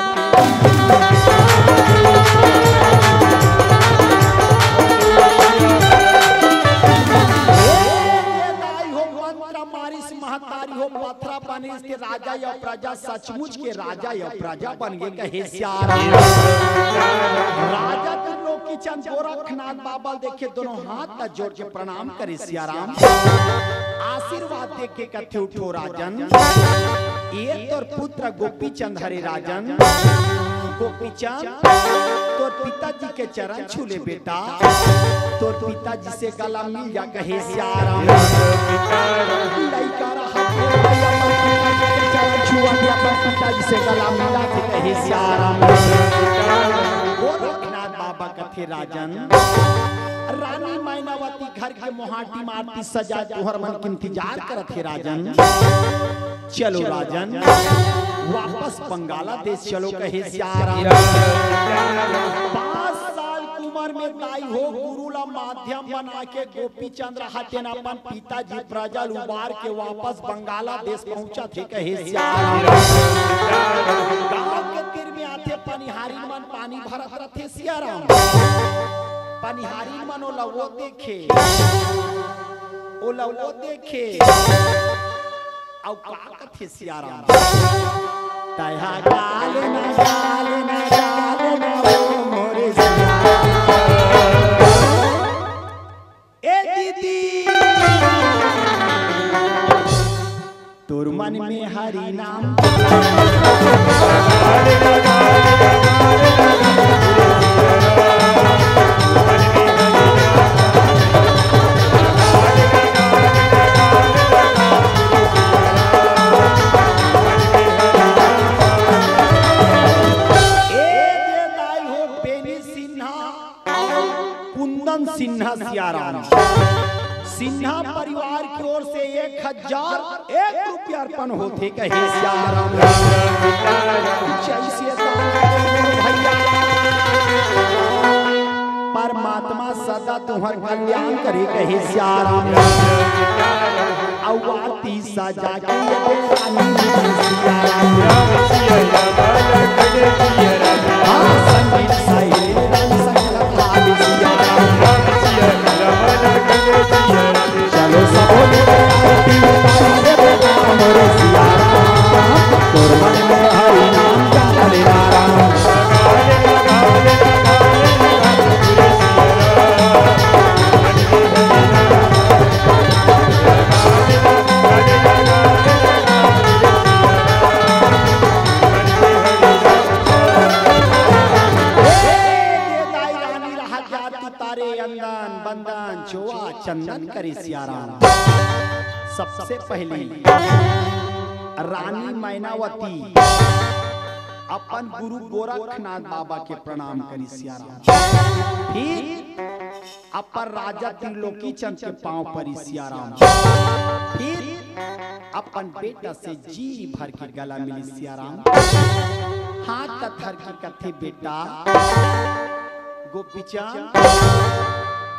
हो पथरा बने इसके राजा या प्रजा सचमुच के राजा या प्रजा बन गए कहे सियाराम राजा त्रिलोकी चंद गोरखनाथ बाबा देखे दोनों हाथ जोड़ के प्रणाम करे सियाराम आशीर्वाद दे के कथे उठो राजन ये तोर पुत्र गोपी चंद हरे राजन गोपी चंद तोर पिताजी के चरण छूले बेटा तोर पिताजी से गला मिल जा कहे सियाराम लइका रहा पिताजी से गला मिला थे कहे सियाराम गोरखनाथ बाबा कथे राजन रानी मैनावती घर के मोहाटी माटी सजा तोहर मन के इंतजार करत है राजन चलो राजन वापस बंगाला देश चलो कहे सियाराम 5 साल की उम्र में दाई हो गुरुला माध्यम बना के गोपी चंद्र हटेन अपन पिताजी प्रजल उबार के वापस बंगाला देश पहुंचा थे कहे सियाराम गांव के तीर में आते पनिहारी मन पानी भरत रथे सियाराम पनिहारी मन ओला वो देखे औ का कथे सियाराम तहा गाल न ओ मोरे सियाराम ए दीदी कुंदन सिन्हा सियाराम। सिन्हा परिवार की ओर से 1001 रुपया अर्पण होते कहे सियाराम। परमात्मा सदा तुम्हार कल्याण करे कहे सियाराम। आरती सजा के रानी सियाराम। संगीत साहिल राम संगत भाव सियाराम। चलो सबो आरती उतारे मोरे सियाराम। तोर मन में हरि नाम जाले राम। चंदन करे सियाराम। सबसे पहले रानी मैनावती अपन गुरु गोरखनाथ बाबा के प्रणाम करी सियाराम। फिर अपन राजा त्रिलोकी चंद के पांव परी सियाराम। फिर अपन बेटा से जी भर के गला मिली सियाराम। हाथ कथर की कथे बेटा गोपीचंद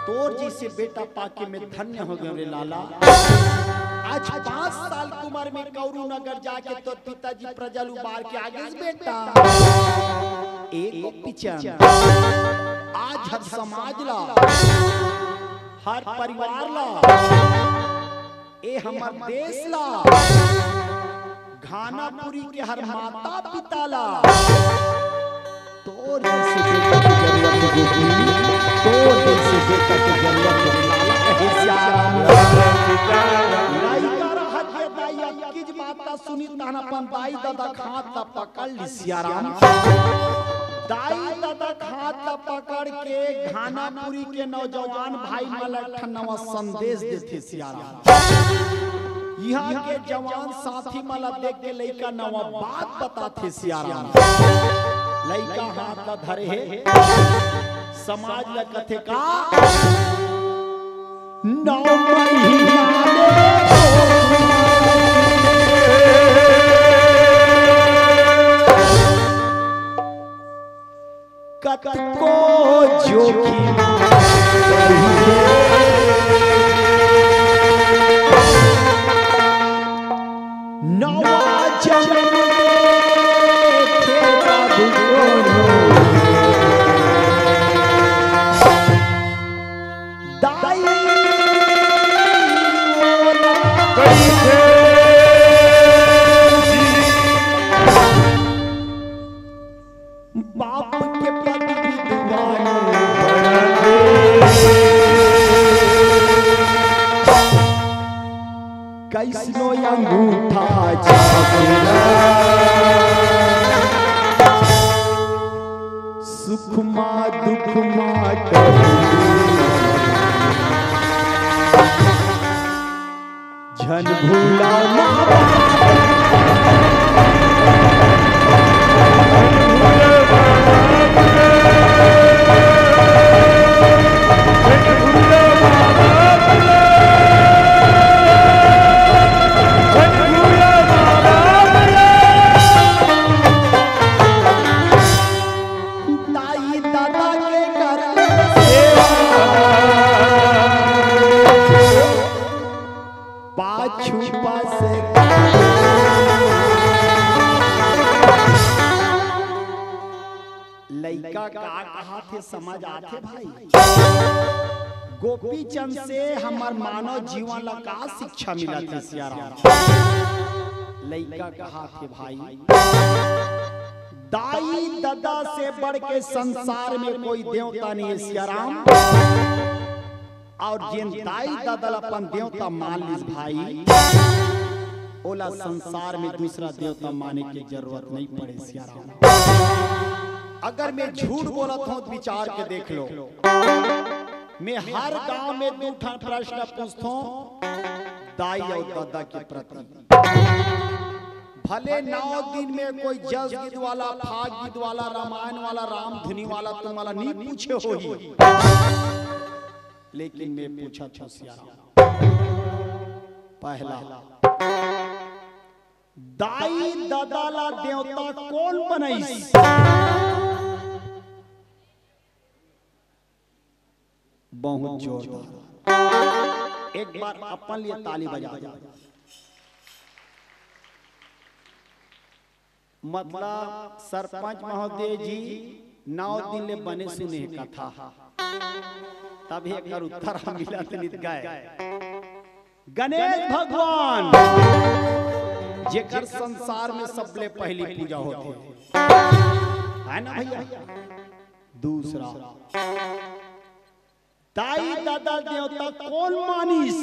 तोर जैसे बेटा पाके में धन्य हो गए रे लाला। आज 5 साल की उम्र में कौरू नगर जाके तोर पिताजी प्रजल उबार के आगे बेटा एक पिचन आज हर समाज ला हर परिवार ला ए हमार देश ला घानापुरी के हर माता पिता ला तोर जैसे बेटा की जरूरत होगी। तोर जैसे बेटा की जरूरत होगी लाला कहे सियाराम। लइका रहत के दाई किज बात सुनी ताना अपन दाई दादा खात पकड़ ली सियाराम। दाई दादा खात पकड़ के घानापुरी के नौजवान भाई मलठन नवा संदेश देते सियाराम। यहाँ के जवान साथी मला देख के लइका नवा बात बताते सियाराम। लइका हाथ का धरे है समाज ल कथे का 9 महीना कतको जोखिम नवा जन्म बाप के पद विद्वान कैसनो अंगूठा सुखमा दुखमा झन भूला लइका का कहा थे समझ आते भाई। गोपी चंद से हमार मानव जीवन ला का शिक्षा मिला थे सियाराम। लइका कहा थे भाई दाई दादा से बढ़ के संसार में कोई देवता नहीं है सियाराम। और जिन दाई दादा अपन देवता मान ली भाई ओला संसार में दूसरा देवता माने की जरूरत नहीं पड़े सियाराम। अगर मैं झूठ बोलत हूं तो विचार के देख लो। मैं हर गांव में 2 प्रश्न पूछता हूं दाई और दादा के प्रति। भले 9 दिन में कोई जस गीत वाला फाग गीत वाला रामायण वाला राम धुनी वाला तुम वाला नहीं पूछे हो ही। लेकिन मैं पूछा था सियाराम, पहला दाई दादाला देवता कौन बनैस? बहुत जोरदार, एक बार अपन लिए ताली बजा दो। मतलब सरपंच महोदय जी 9 दिन ले बने सुने कथा, तब एक उत्तर हम मिला गए। गणेश भगवान जेकर संसार में सबले पहली पूजा होती है ना भैया। दूसरा दाई दादा देवता कौन मानिस?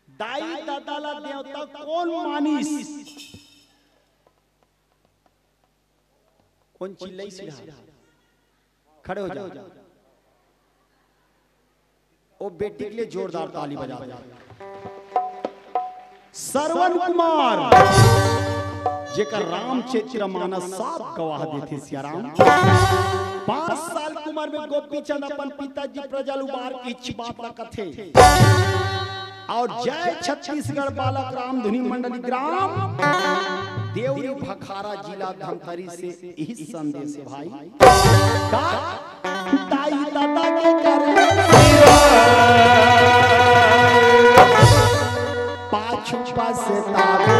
दाई दादा देवता कौन मानिस? कौन चिल्लाई सिरा? खड़े हो जाओ। ओ बेटी के लिए जोरदार ताली बजा दो। श्रवण कुमार जेकर रामचरित्र मानस साफ गवाह देते सियाराम। 5 साल की उम्र में गोपी चंद अपन पिताजी प्रजल उबार की इच्छी बात न कथे और जय छत्तीसगढ़ बालक राम धुनी मंडली ग्राम देवरी भखारा जिला धमतरी से यही संदेश है भाई। दाई दादा के करे पाछू पासे ताबे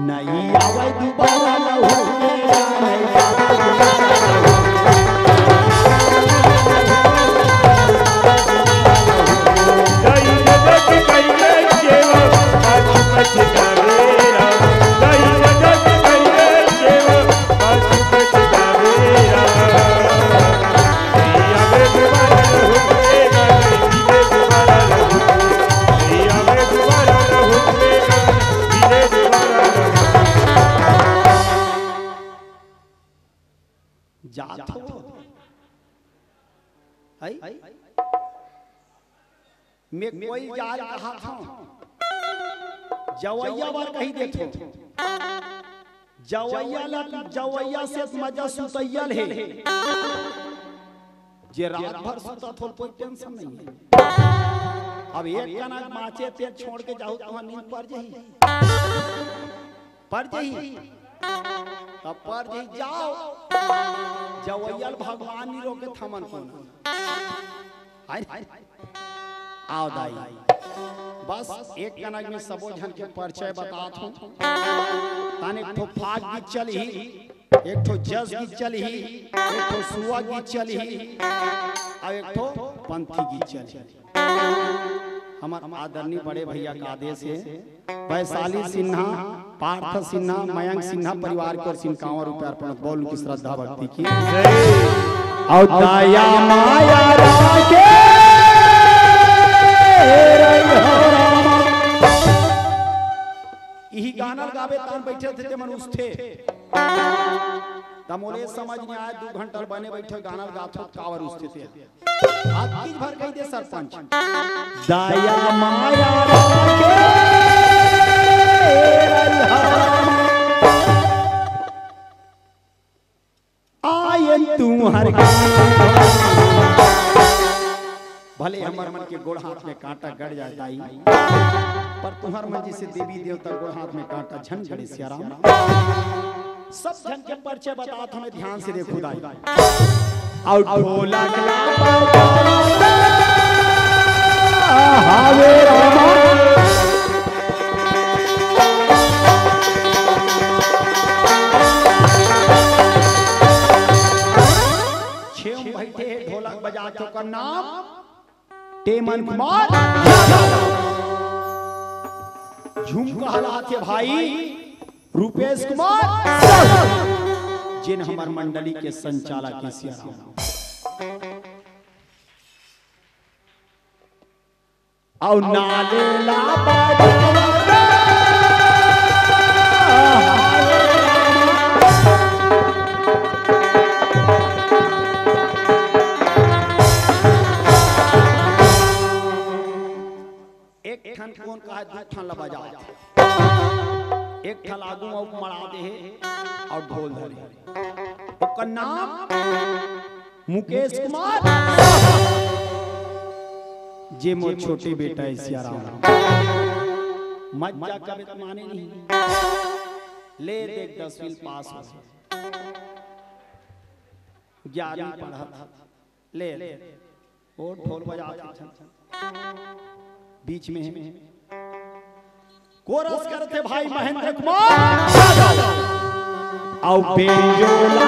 नहीं आवे दोबारा लहू मैं कोई जाल कहा था जवैया बार कही देखो जवैया से मजा सुतैयल है जे रात भर सुता थोड़ कोई टेंशन नहीं है। अब एक कनक माचे तेल छोड़ के जाओ तो नींद पड़ जाही तब पर जी जाओ जवैयल भगवान नी रोके थमन कौन आओ दाई बस एक कनक में सबो जन के परिचय बतात हूं। ताने एक ठो फाग गीत चली, एक ठो जस गीत चली, एक ठो सुआ गीत चली और एक ठो पंथी गीत चली। हमार आदरणीय बड़े भैया का आदेश है वैशाली सिन्हा पार्थ सिन्हा मयंक सिन्हा परिवार को सिंकावा रुपया अर्पण बोल की श्रद्धा भक्ति की और दया माया राखे यही गाना गावे तान बैठे थे मन उसथे तमोले समझ में आया 2 घंटा बने बैठे गाना गाथो कावर उसथे थे आज की भर कही दे सरपंच दया माया राखे आयन तुम्हारे भले हमार मन के गोड़ हाथ में कांटा गड़ जाता ही पर तुम्हार मन जैसे देवी देवता गोड़ हाथ में कांटा झन गड़े सियाराम। सब जन के परिचय बताओ हमें ध्यान से देखो दाई और ढोला हावे रामा छेम बैठे ढोलक बजाते का नाम टेमन कुमार झुमका हलाते भाई रूपेश कुमार जिन हमार मंडली के संचालक के सियाराम और नाले ला एक ठन कौन कहा 2 ठन ला बजा एक ठलागू और मरा दे और ढोल धरे। ओकर नाम मुकेश कुमार, जे मोर छोटे बेटा है सियाराम। मज्जा करे तो माने नहीं, ले देख 10वीं पास हो, 11वीं पढ़ा था, ले और ढोल बजाते बीच में कोरस करते भाई महेंद्र कुमार, आओ बेंजोला